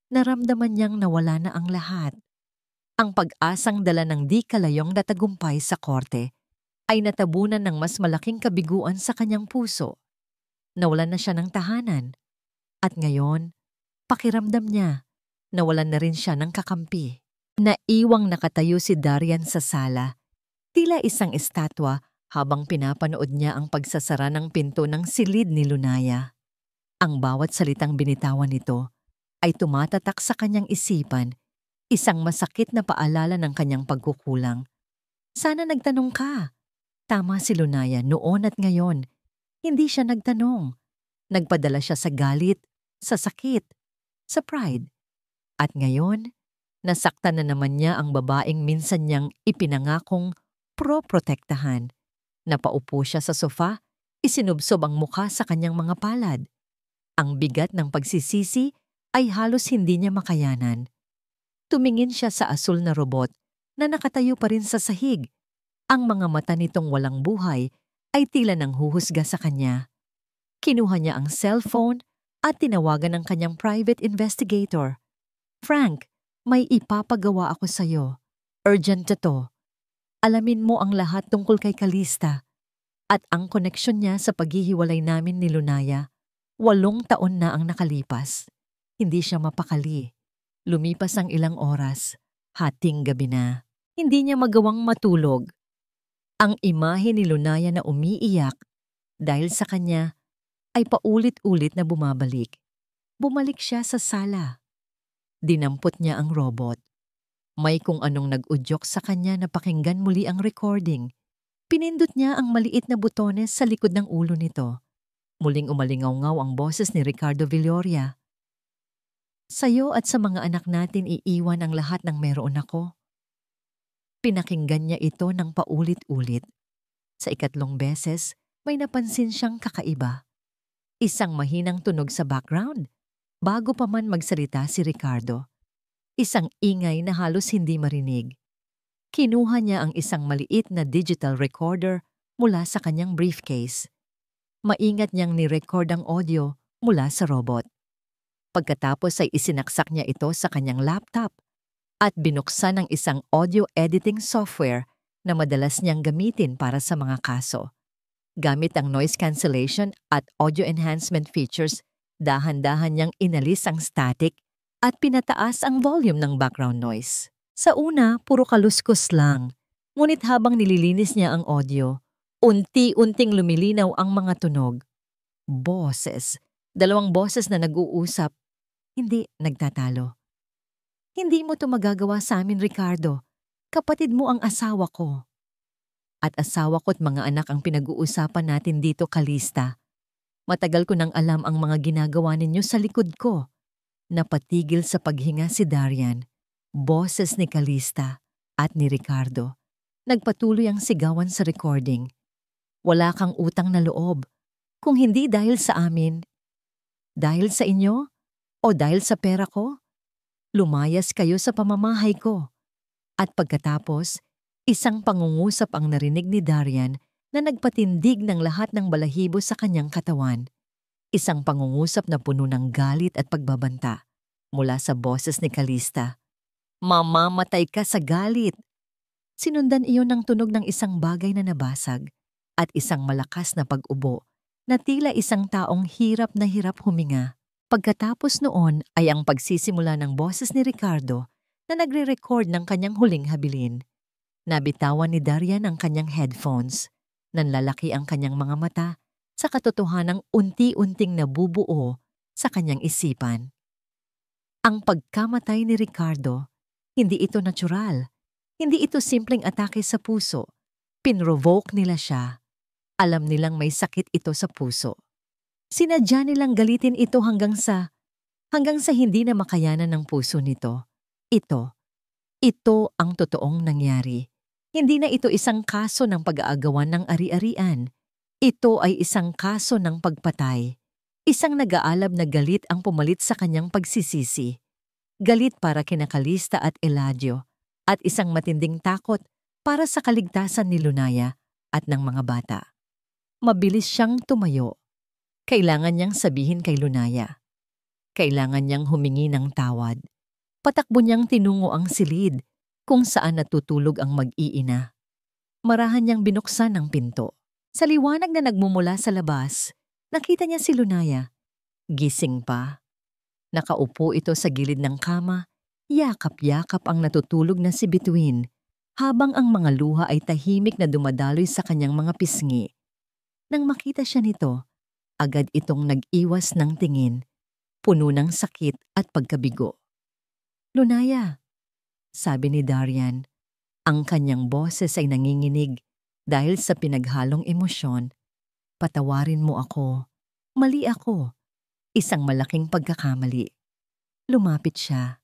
Naramdaman niyang nawala na ang lahat. Ang pag-asang dala ng di kalayong na tagumpay sa korte ay natabunan ng mas malaking kabiguan sa kanyang puso. Nawalan na siya ng tahanan. At ngayon, pakiramdam niya, nawalan na rin siya ng kakampi. Naiwang nakatayo si Darian sa sala, tila isang estatwa habang pinapanood niya ang pagsasara ng pinto ng silid ni Lunaya. Ang bawat salitang binitawan nito ay tumatatak sa kanyang isipan, isang masakit na paalala ng kanyang pagkukulang. Sana nagtanong ka. Tama si Lunaya noon at ngayon. Hindi siya nagtanong. Nagpadala siya sa galit, sa sakit, sa pride. At ngayon, nasaktan na naman niya ang babaeng minsan niyang ipinangakong pro-protektahan. Napaupo siya sa sofa, isinubsob ang mukha sa kanyang mga palad. Ang bigat ng pagsisisi ay halos hindi niya makayanan. Tumingin siya sa asul na robot na nakatayo pa rin sa sahig. Ang mga mata nitong walang buhay ay tila nang huhusga sa kanya. Kinuha niya ang cellphone at tinawagan ang kanyang private investigator. Frank, may ipapagawa ako sa'yo. Urgent na to. Alamin mo ang lahat tungkol kay Calista at ang koneksyon niya sa paghihiwalay namin ni Lunaya. 8 taon na ang nakalipas. Hindi siya mapakali. Lumipas ang ilang oras. Hating gabi na. Hindi niya magawang matulog. Ang imahe ni Lunaya na umiiyak dahil sa kanya ay paulit-ulit na bumabalik. Bumalik siya sa sala. Dinampot niya ang robot. May kung anong nag-udyok sa kanya na pakinggan muli ang recording. Pinindot niya ang maliit na butones sa likod ng ulo nito. Muling umalingaw-ngaw ang boses ni Ricardo Villoria. Sa'yo at sa mga anak natin iiwan ang lahat ng meron ako. Pinakinggan niya ito ng paulit-ulit. Sa 3 beses, may napansin siyang kakaiba. Isang mahinang tunog sa background, bago pa man magsalita si Ricardo. Isang ingay na halos hindi marinig. Kinuha niya ang isang maliit na digital recorder mula sa kanyang briefcase. Maingat niyang ni-record ang audio mula sa robot. Pagkatapos ay isinaksak niya ito sa kanyang laptop. at binuksan ang isang audio editing software na madalas niyang gamitin para sa mga kaso. Gamit ang noise cancellation at audio enhancement features, dahan-dahan niyang inalis ang static at pinataas ang volume ng background noise. Sa una, puro kaluskos lang. Ngunit habang nililinis niya ang audio, unti-unting lumilinaw ang mga tunog. Boses. 2 boses na nag-uusap, hindi nagtatalo. Hindi mo to magagawa sa amin, Ricardo. Kapatid mo ang asawa ko. At asawa ko't mga anak ang pinag-uusapan natin dito, Calista. Matagal ko nang alam ang mga ginagawa ninyo sa likod ko. Napatigil sa paghinga si Darian, boses ni Calista at ni Ricardo. Nagpatuloy ang sigawan sa recording. Wala kang utang na loob. Kung hindi dahil sa amin, dahil sa inyo o dahil sa pera ko, lumayas kayo sa pamamahay ko. At pagkatapos, isang pangungusap ang narinig ni Darian na nagpatindig ng lahat ng balahibo sa kanyang katawan. Isang pangungusap na puno ng galit at pagbabanta mula sa boses ni Calista. Mamamatay ka sa galit! Sinundan iyon ng tunog ng isang bagay na nabasag at isang malakas na pag-ubo na tila isang taong hirap na hirap huminga. Pagkatapos noon ay ang pagsisimula ng boses ni Ricardo na nagre-record ng kanyang huling habilin. Nabitawan ni Darian ang kanyang headphones. Nanlalaki ang kanyang mga mata sa katotohanang unti-unting nabubuo sa kanyang isipan. Ang pagkamatay ni Ricardo, hindi ito natural. Hindi ito simpleng atake sa puso. Pinrovoke nila siya. Alam nilang may sakit ito sa puso. Sinadya nilang galitin ito hanggang sa hindi na makayanan ng puso nito. Ito ang totoong nangyari. Hindi na ito isang kaso ng pag-aagawan ng ari-arian. Ito ay isang kaso ng pagpatay. Isang nag-aalab na galit ang pumalit sa kanyang pagsisisi. Galit para kina Calista at Eladio at isang matinding takot para sa kaligtasan ni Lunaya at ng mga bata. Mabilis siyang tumayo. Kailangan niyang sabihin kay Lunaya. Kailangan niyang humingi ng tawad. Patakbo niyang tinungo ang silid kung saan natutulog ang mag-iina. Marahan niyang binuksan ang pinto. Sa liwanag na nagmumula sa labas, nakita niya si Lunaya. Gising pa. Nakaupo ito sa gilid ng kama, yakap-yakap ang natutulog na si Bituin, habang ang mga luha ay tahimik na dumadaloy sa kanyang mga pisngi. Nang makita siya nito, agad itong nag-iwas ng tingin, puno ng sakit at pagkabigo. Lunaya, sabi ni Darian. Ang kanyang boses ay nanginginig dahil sa pinaghalong emosyon. Patawarin mo ako. Mali ako. Isang malaking pagkakamali. Lumapit siya.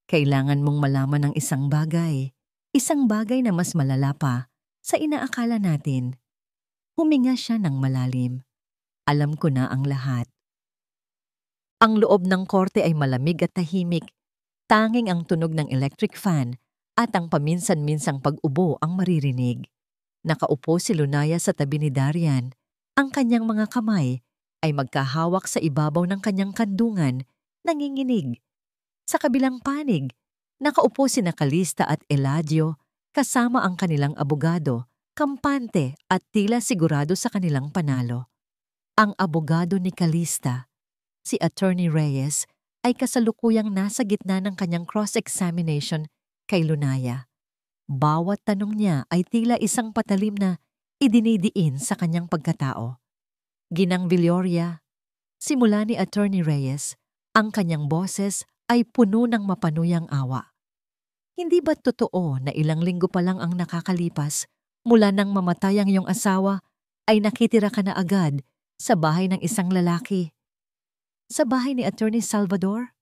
Kailangan mong malaman ng isang bagay. Isang bagay na mas malala pa sa inaakala natin. Huminga siya ng malalim. Alam ko na ang lahat. Ang loob ng korte ay malamig at tahimik. Tanging ang tunog ng electric fan at ang paminsan-minsang pag-ubo ang maririnig. Nakaupo si Lunaya sa tabi ni Darian. Ang kanyang mga kamay ay magkahawak sa ibabaw ng kanyang kandungan, nanginginig. Sa kabilang panig, nakaupo sina Calista at Eladio kasama ang kanilang abogado, kampante at tila sigurado sa kanilang panalo. Ang abogado ni Calista, si Attorney Reyes, ay kasalukuyang nasa gitna ng kanyang cross-examination kay Lunaya. Bawat tanong niya ay tila isang patalim na idinidiin sa kanyang pagkatao. Ginang Villoria, simula ni Attorney Reyes, ang kanyang boses ay puno ng mapanuyang awa. Hindi ba totoo na ilang linggo pa lang ang nakakalipas mula nang mamatay ang iyong asawa ay nakitira ka na agad sa bahay ng isang lalaki? Sa bahay ni Attorney Salvador?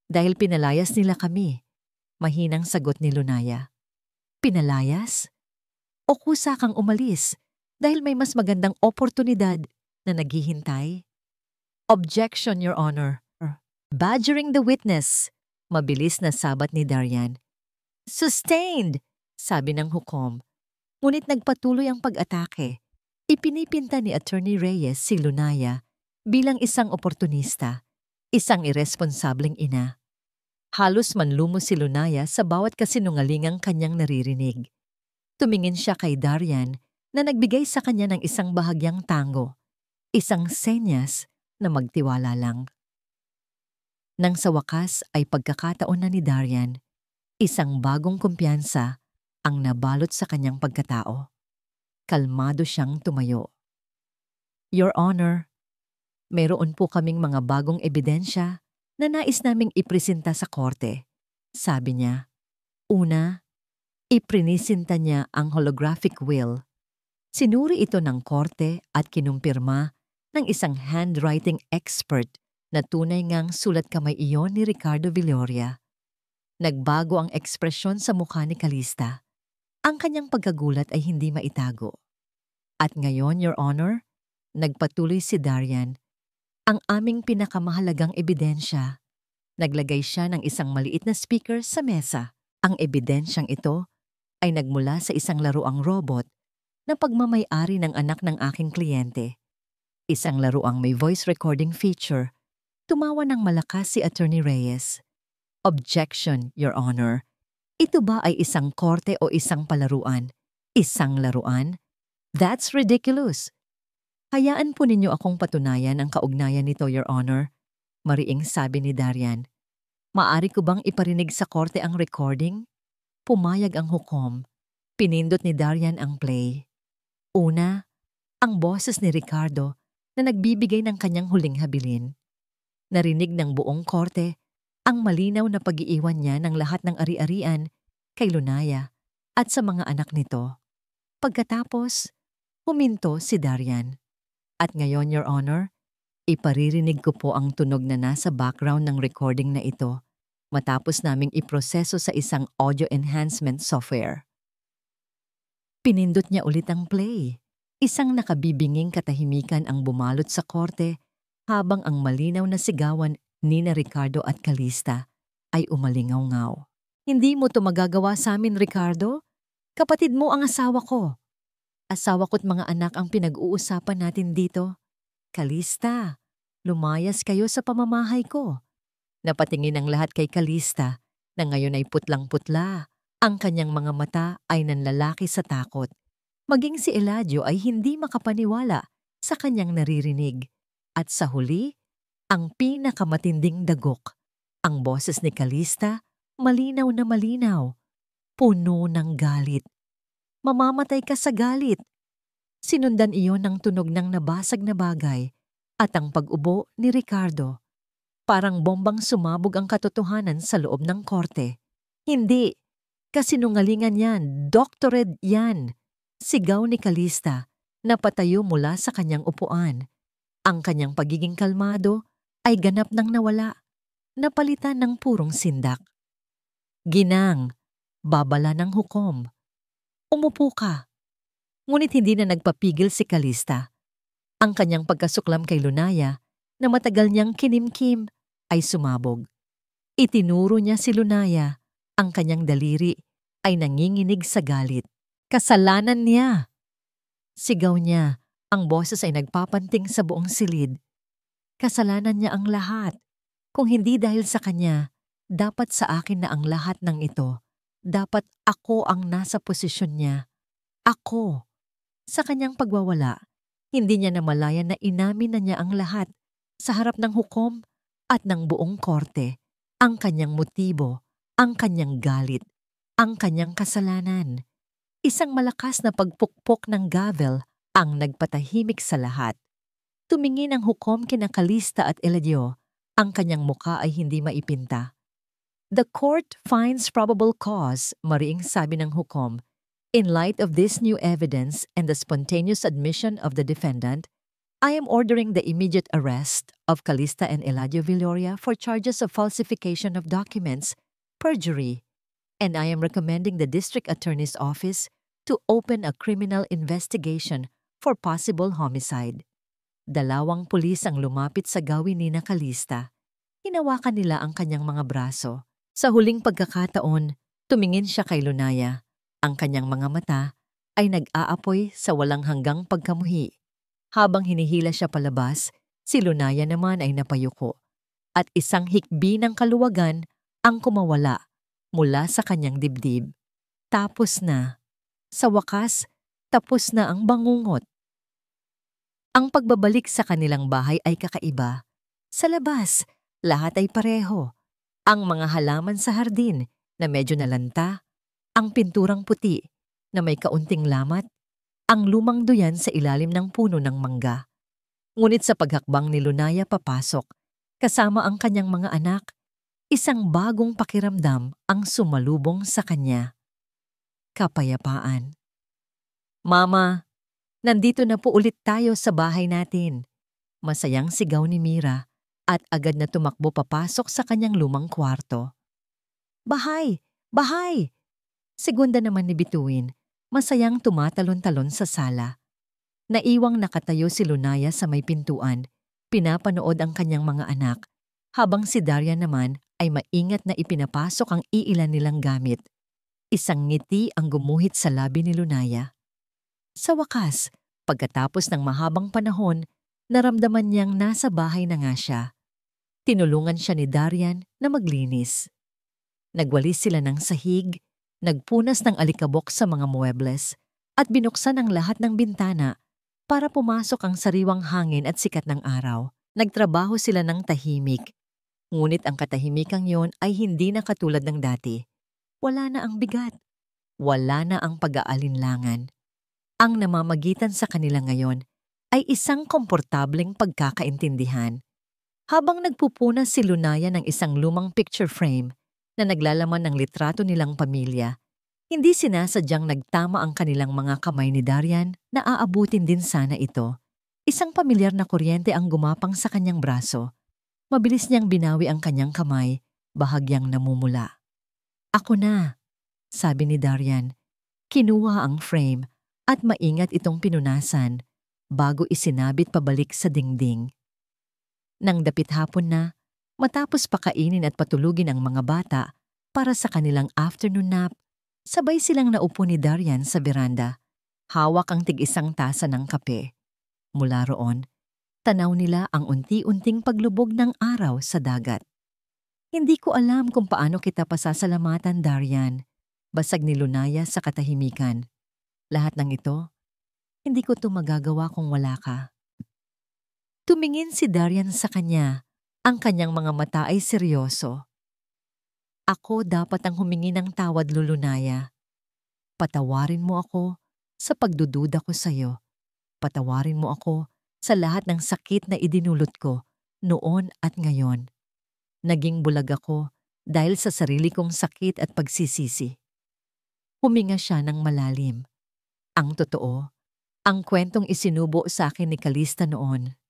Dahil pinalayas nila kami, mahinang sagot ni Lunaya. Pinalayas? O kusa kang umalis dahil may mas magandang oportunidad na naghihintay? Objection, Your Honor. Badgering the witness. Mabilis na sabat ni Darian. Sustained, sabi ng hukom. Ngunit nagpatuloy ang pag-atake. Ipinipinta ni Attorney Reyes si Lunaya bilang isang oportunista, isang irresponsableng ina. Halos manlumo si Lunaya sa bawat kasinungalingang kanyang naririnig. Tumingin siya kay Darian na nagbigay sa kanya ng isang bahagyang tango, isang senyas na magtiwala lang. Nang sa wakas ay pagkakataon na ni Darian, isang bagong kumpiyansa ang nabalot sa kanyang pagkatao. Kalmado siyang tumayo. Your Honor, mayroon po kaming mga bagong ebidensya na nais naming ipresenta sa korte, sabi niya. Una, iprinisinta niya ang holographic will. Sinuri ito ng korte at kinumpirma ng isang handwriting expert na tunay ngang sulat kamay iyon ni Ricardo Villoria. Nagbago ang ekspresyon sa mukha ni Calista. Ang kanyang pagkagulat ay hindi maitago. At ngayon, Your Honor, nagpatuloy si Darian, ang aming pinakamahalagang ebidensya. Naglagay siya ng isang maliit na speaker sa mesa. Ang ebidensyang ito ay nagmula sa isang laruang robot na pagmamay-ari ng anak ng aking kliyente. Isang laruang may voice recording feature. Tumawa ng malakas si Attorney Reyes. Objection, Your Honor. Ito ba ay isang korte o isang palaruan? Isang laruan? That's ridiculous. Hayaan po ninyo akong patunayan ang kaugnayan nito, Your Honor. Mariing sabi ni Darian. Maari ko bang iparinig sa korte ang recording? Pumayag ang hukom. Pinindot ni Darian ang play. Una, ang boses ni Ricardo na nagbibigay ng kanyang huling habilin. Narinig ng buong korte ang malinaw na pag-iiwan niya ng lahat ng ari-arian kay Lunaya at sa mga anak nito. Pagkatapos, huminto si Darian. At ngayon, Your Honor, iparirinig ko po ang tunog na nasa background ng recording na ito matapos naming iproseso sa isang audio enhancement software. Pinindot niya ulit ang play. Isang nakabibinging katahimikan ang bumalot sa korte habang ang malinaw na sigawan ni na Ricardo at Calista ay umalingaw-ngaw. Hindi mo to magagawa sa amin, Ricardo? Kapatid mo ang asawa ko. Asawa ko't mga anak ang pinag-uusapan natin dito. Calista, lumayas kayo sa pamamahay ko. Napatingin ang lahat kay Calista na ngayon ay putlang-putla. Ang kanyang mga mata ay nanlalaki sa takot. Maging si Eladio ay hindi makapaniwala sa kanyang naririnig. At sa huli, ang pinakamatinding dagok. Ang boses ni Calista, malinaw na malinaw. Puno ng galit. Mamamatay ka sa galit. Sinundan iyon ng tunog ng nabasag na bagay at ang pag-ubo ni Ricardo. Parang bombang sumabog ang katotohanan sa loob ng korte. Hindi. Kasinungalingan yan. Doctorate yan. Sigaw ni Calista na patayo mula sa kanyang upuan. Ang kanyang pagiging kalmado ay ganap nang nawala. Napalitan ng purong sindak. Ginang, babala ng hukom. Umupo ka. Ngunit hindi na nagpapigil si Calista. Ang kanyang pagkasuklam kay Lunaya na matagal niyang kinimkim ay sumabog. Itinuro niya si Lunaya. Ang kanyang daliri ay nanginginig sa galit. Kasalanan niya. Sigaw niya, ang boses ay nagpapanting sa buong silid. Kasalanan niya ang lahat. Kung hindi dahil sa kanya, dapat sa akin na ang lahat ng ito. Dapat ako ang nasa posisyon niya. Ako. Sa kanyang pagwawala, hindi niya namalayan na inamin na niya ang lahat sa harap ng hukom at ng buong korte. Ang kanyang motibo, ang kanyang galit, ang kanyang kasalanan. Isang malakas na pagpukpok ng gavel ang nagpatahimik sa lahat. Tumingin ang hukom kina Calista at Eladio. Ang kanyang muka ay hindi maipinta. The court finds probable cause, mariing sabi ng hukom. In light of this new evidence and the spontaneous admission of the defendant, I am ordering the immediate arrest of Calista and Eladio Villoria for charges of falsification of documents, perjury, and I am recommending the District Attorney's Office to open a criminal investigation for possible homicide. Dalawang pulis ang lumapit sa gawin ni na Calista. Hinawakan nila ang kanyang mga braso. Sa huling pagkakataon, tumingin siya kay Lunaya. Ang kanyang mga mata ay nag-aapoy sa walang hanggang pagkamuhi. Habang hinihila siya palabas, si Lunaya naman ay napayuko. At isang hikbi ng kaluwagan ang kumawala mula sa kanyang dibdib. Tapos na. Sa wakas, tapos na ang bangungot. Ang pagbabalik sa kanilang bahay ay kakaiba. Sa labas, lahat ay pareho. Ang mga halaman sa hardin na medyo nalanta, ang pinturang puti na may kaunting lamat, ang lumang duyan sa ilalim ng puno ng mangga. Ngunit sa paghakbang ni Lunaya papasok, kasama ang kanyang mga anak, isang bagong pakiramdam ang sumalubong sa kanya. Kapayapaan. Mama, nandito na po ulit tayo sa bahay natin. Masayang sigaw ni Mira at agad na tumakbo papasok sa kanyang lumang kwarto. Bahay! Bahay! Segunda naman ni Bituin, masayang tumatalon-talon sa sala. Naiwang nakatayo si Lunaya sa may pintuan, pinapanood ang kanyang mga anak, habang si Darian naman ay maingat na ipinapasok ang iilan nilang gamit. Isang ngiti ang gumuhit sa labi ni Lunaya. Sa wakas, pagkatapos ng mahabang panahon, naramdaman niyang nasa bahay na nga siya. Tinulungan siya ni Darian na maglinis. Nagwalis sila ng sahig, nagpunas ng alikabok sa mga muebles, at binuksan ang lahat ng bintana para pumasok ang sariwang hangin at sikat ng araw. Nagtrabaho sila ng tahimik. Ngunit ang katahimikang yon ay hindi na katulad ng dati. Wala na ang bigat. Wala na ang pag-aalinlangan. Ang namamagitan sa kanila ngayon ay isang komportableng pagkakaintindihan. Habang nagpupunas si Lunaya ng isang lumang picture frame na naglalaman ng litrato nilang pamilya, hindi sinasadyang nagtama ang kanilang mga kamay ni Darian na aabutin din sana ito. Isang pamilyar na kuryente ang gumapang sa kanyang braso. Mabilis niyang binawi ang kanyang kamay, bahagyang namumula. Ako na, sabi ni Darian. Kinuha ang frame at maingat itong pinunasan bago isinabit pabalik sa dingding. Nang dapit hapon na, matapos pakainin at patulugin ang mga bata para sa kanilang afternoon nap, sabay silang naupo ni Darian sa beranda. Hawak ang tig-isang tasa ng kape. Mula roon, tanaw nila ang unti-unting paglubog ng araw sa dagat. Hindi ko alam kung paano kita pasasalamatan, Darian. Basag ni Lunaya sa katahimikan. Lahat ng ito, hindi ko ito magagawa kung wala ka. Tumingin si Darian sa kanya. Ang kanyang mga mata ay seryoso. Ako dapat ang humingi ng tawad, Lunaya. Patawarin mo ako sa pagdududa ko sa iyo. Patawarin mo ako sa lahat ng sakit na idinulot ko noon at ngayon. Naging bulag ako dahil sa sarili kong sakit at pagsisisi. Huminga siya ng malalim. Ang totoo, ang kwentong isinubo sa akin ni Calista noon.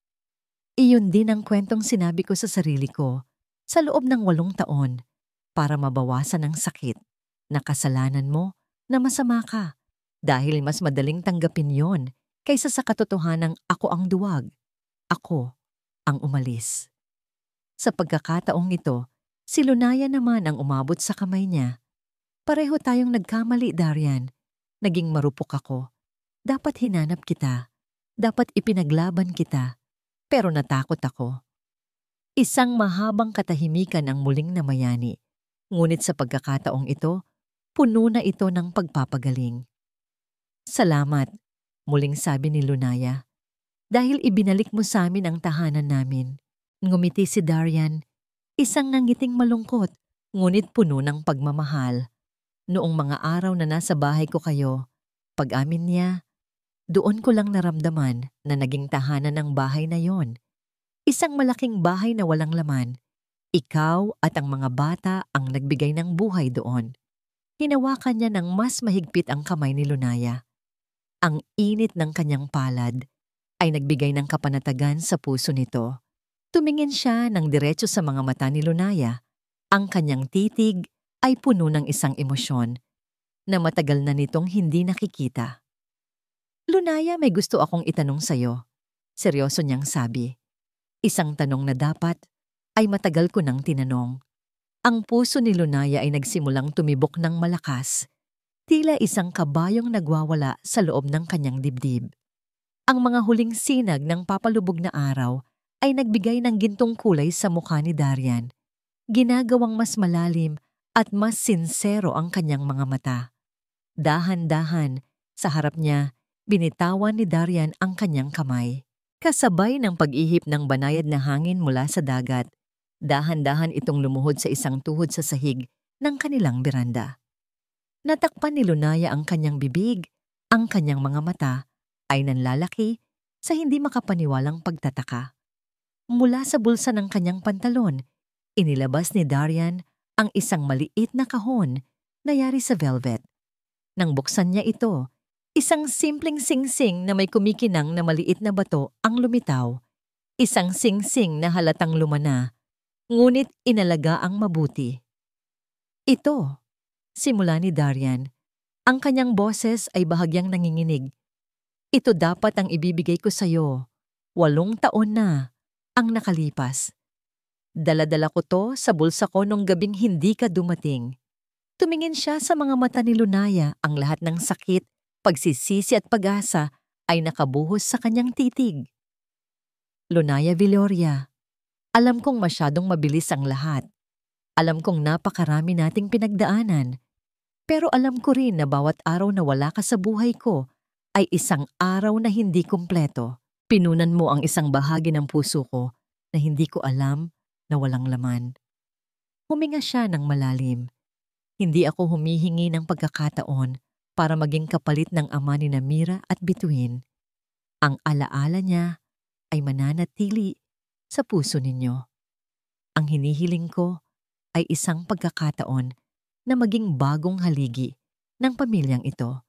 Iyon din ang kwentong sinabi ko sa sarili ko sa loob ng 8 taon para mabawasan ang sakit na kasalanan mo na masama ka dahil mas madaling tanggapin yon kaysa sa katotohanang ako ang duwag. Ako ang umalis. Sa pagkakataong ito, si Lunaya naman ang umabot sa kamay niya. Pareho tayong nagkamali, Darian. Naging marupok ako. Dapat hinanap kita. Dapat ipinaglaban kita. Pero natakot ako. Isang mahabang katahimikan ang muling namayani. Ngunit sa pagkakataong ito, puno na ito ng pagpapagaling. Salamat, muling sabi ni Lunaya. Dahil ibinalik mo sa amin ang tahanan namin. Ngumiti si Darian. Isang nangiting malungkot, ngunit puno ng pagmamahal. Noong mga araw na nasa bahay ko kayo, pag-amin niya, doon ko lang naramdaman na naging tahanan ng bahay na yon. Isang malaking bahay na walang laman. Ikaw at ang mga bata ang nagbigay ng buhay doon. Hinawakan niya ng mas mahigpit ang kamay ni Lunaya. Ang init ng kanyang palad ay nagbigay ng kapanatagan sa puso nito. Tumingin siya ng diretso sa mga mata ni Lunaya. Ang kanyang titig ay puno ng isang emosyon na matagal na nitong hindi nakikita. Lunaya, may gusto akong itanong sa'yo. Seryoso niyang sabi. Isang tanong na dapat ay matagal ko nang tinanong. Ang puso ni Lunaya ay nagsimulang tumibok ng malakas. Tila isang kabayong nagwawala sa loob ng kanyang dibdib. Ang mga huling sinag ng papalubog na araw ay nagbigay ng gintong kulay sa mukha ni Darian. ginagawang mas malalim at mas sinsero ang kanyang mga mata. Dahan-dahan, sa harap niya, binitawan ni Darian ang kanyang kamay. Kasabay ng pag-ihip ng banayad na hangin mula sa dagat, dahan-dahan itong lumuhod sa isang tuhod sa sahig ng kanilang beranda. Natakpan ni Lunaya ang kanyang bibig, ang kanyang mga mata ay nanlalaki sa hindi makapaniwalang pagtataka. Mula sa bulsa ng kanyang pantalon, inilabas ni Darian ang isang maliit na kahon na yari sa velvet. Nang buksan niya ito, isang simpleng singsing na may kumikinang na maliit na bato ang lumitaw. Isang singsing na halatang lumana, ngunit inalaga ang mabuti. Ito, simula ni Darian. Ang kanyang boses ay bahagyang nanginginig. Ito dapat ang ibibigay ko sa'yo. 8 taon na ang nakalipas. Dala-dala ko to sa bulsa ko nung gabing hindi ka dumating. Tumingin siya sa mga mata ni Lunaya, ang lahat ng sakit, pagsisisi at pag-asa ay nakabuhos sa kanyang titig. Lunaya Villoria, alam kong masyadong mabilis ang lahat. Alam kong napakarami nating pinagdaanan. Pero alam ko rin na bawat araw na wala ka sa buhay ko ay isang araw na hindi kumpleto. Pinunan mo ang isang bahagi ng puso ko na hindi ko alam na walang laman. Huminga siya ng malalim. Hindi ako humihingi ng pagkakataon para maging kapalit ng ama ni Mira at Bituin. Ang alaala niya ay mananatili sa puso ninyo. Ang hinihiling ko ay isang pagkakataon na maging bagong haligi ng pamilyang ito.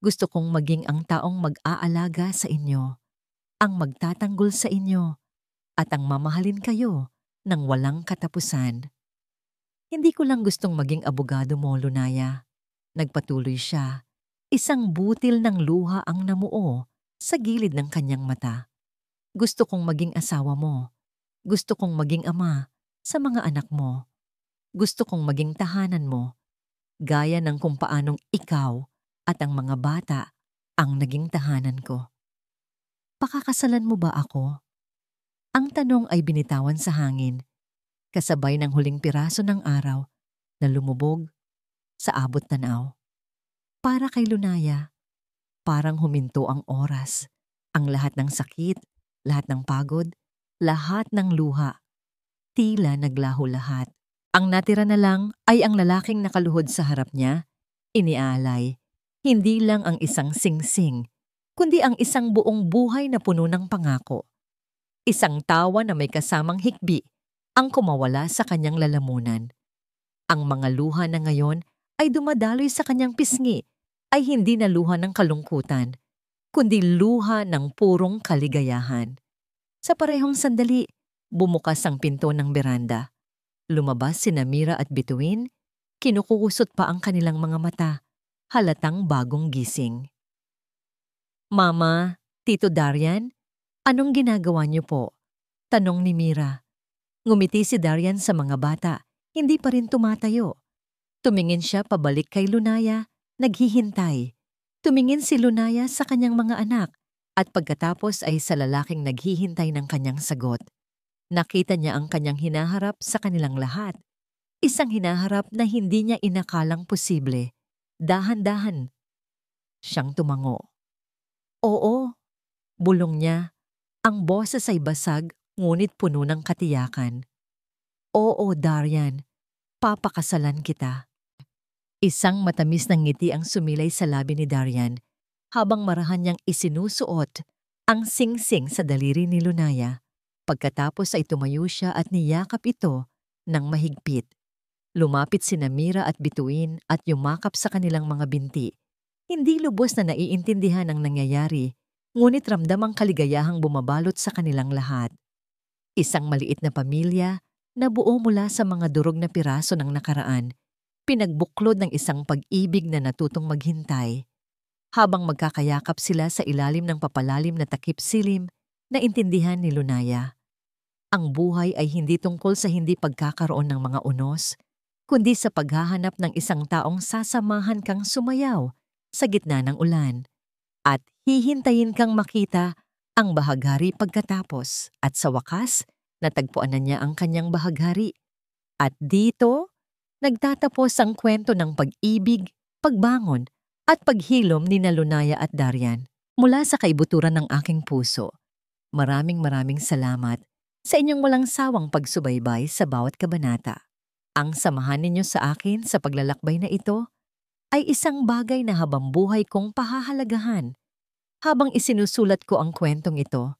Gusto kong maging ang taong mag-aalaga sa inyo, ang magtatanggol sa inyo, at ang mamahalin kayo ng walang katapusan. Hindi ko lang gustong maging abogado mo, Lunaya. Nagpatuloy siya. Isang butil ng luha ang namuo sa gilid ng kanyang mata. Gusto kong maging asawa mo. Gusto kong maging ama sa mga anak mo. Gusto kong maging tahanan mo, gaya ng kung paanong ikaw at ang mga bata ang naging tahanan ko. Pakakasalan mo ba ako? Ang tanong ay binitawan sa hangin, kasabay ng huling piraso ng araw na lumubog sa abot tanaw. Para kay Lunaya, parang huminto ang oras, ang lahat ng sakit, lahat ng pagod, lahat ng luha. Tila naglaho lahat. Ang natira na lang ay ang lalaking nakaluhod sa harap niya, iniaalay. Hindi lang ang isang singsing, kundi ang isang buong buhay na puno ng pangako. Isang tawa na may kasamang hikbi ang kumawala sa kanyang lalamunan. Ang mga luha na ngayon ay dumadaloy sa kanyang pisngi ay hindi na luha ng kalungkutan, kundi luha ng purong kaligayahan. Sa parehong sandali, bumukas ang pinto ng beranda. Lumabas si Mira at Bituin, kinukusot pa ang kanilang mga mata, halatang bagong gising. Mama, Tito Darian, anong ginagawa niyo po? Tanong ni Mira. Ngumiti si Darian sa mga bata, hindi pa rin tumatayo. Tumingin siya pabalik kay Lunaya, naghihintay. Tumingin si Lunaya sa kanyang mga anak at pagkatapos ay sa lalaking naghihintay ng kanyang sagot. Nakita niya ang kanyang hinaharap sa kanilang lahat. Isang hinaharap na hindi niya inakalang posible. Dahan-dahan siyang tumango. Oo, bulong niya. Ang boses ay basag ngunit puno ng katiyakan. Oo, Darian, papakasalan kita. Isang matamis na ngiti ang sumilay sa labi ni Darian habang marahan niyang isinusuot ang singsing sa daliri ni Lunaya. Pagkatapos ay tumayo siya at niyakap ito ng mahigpit. Lumapit si Mira at Bituin at yumakap sa kanilang mga binti. Hindi lubos na naiintindihan ang nangyayari, ngunit ramdam ang kaligayahang bumabalot sa kanilang lahat. Isang maliit na pamilya na buo mula sa mga durog na piraso ng nakaraan, pinagbuklod ng isang pag-ibig na natutong maghintay. Habang magkakayakap sila sa ilalim ng papalalim na takip silim, naintindihan ni Lunaya. Ang buhay ay hindi tungkol sa hindi pagkakaroon ng mga unos, kundi sa paghahanap ng isang taong sasamahan kang sumayaw sa gitna ng ulan at hihintayin kang makita ang bahaghari pagkatapos at sa wakas natagpuan na niya ang kanyang bahaghari. At dito, nagtatapos ang kwento ng pag-ibig, pagbangon, at paghilom ni Lunaya at Darian mula sa kaibuturan ng aking puso. Maraming salamat sa inyong walang sawang pagsubaybay sa bawat kabanata. Ang samahan ninyo sa akin sa paglalakbay na ito ay isang bagay na habang buhay kong pahahalagahan. Habang isinusulat ko ang kwentong ito,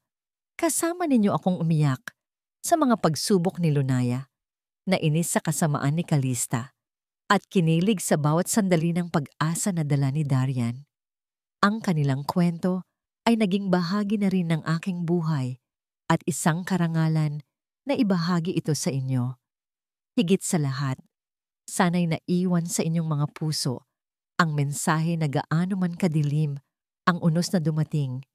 kasama ninyo akong umiyak sa mga pagsubok ni Lunaya, nainis sa kasamaan ni Calista, at kinilig sa bawat sandali ng pag-asa na dala ni Darian. Ang kanilang kwento ay naging bahagi na rin ng aking buhay at isang karangalan na ibahagi ito sa inyo. Higit sa lahat, sana'y naiwan sa inyong mga puso ang mensahe na gaano man kadilim ang unos na dumating,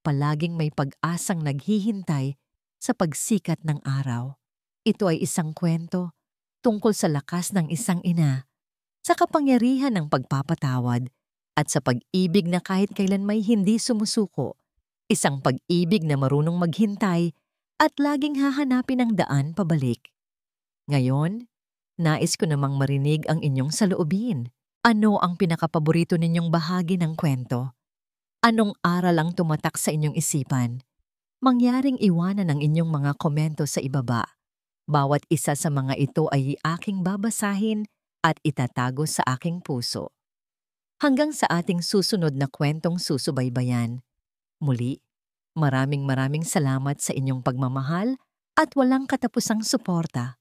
palaging may pag-asang naghihintay sa pagsikat ng araw. Ito ay isang kwento tungkol sa lakas ng isang ina, sa kapangyarihan ng pagpapatawad, at sa pag-ibig na kahit kailan may hindi sumusuko. Isang pag-ibig na marunong maghintay at laging hahanapin ang daan pabalik. Ngayon, nais ko namang marinig ang inyong saloobin. Ano ang pinakapaborito ninyong bahagi ng kwento? Anong aral ang tumatak sa inyong isipan? Mangyaring iwanan ang inyong mga komento sa ibaba. Bawat isa sa mga ito ay aking babasahin at itatago sa aking puso. Hanggang sa ating susunod na kwentong susubaybayan. Muli, maraming salamat sa inyong pagmamahal at walang katapusang suporta.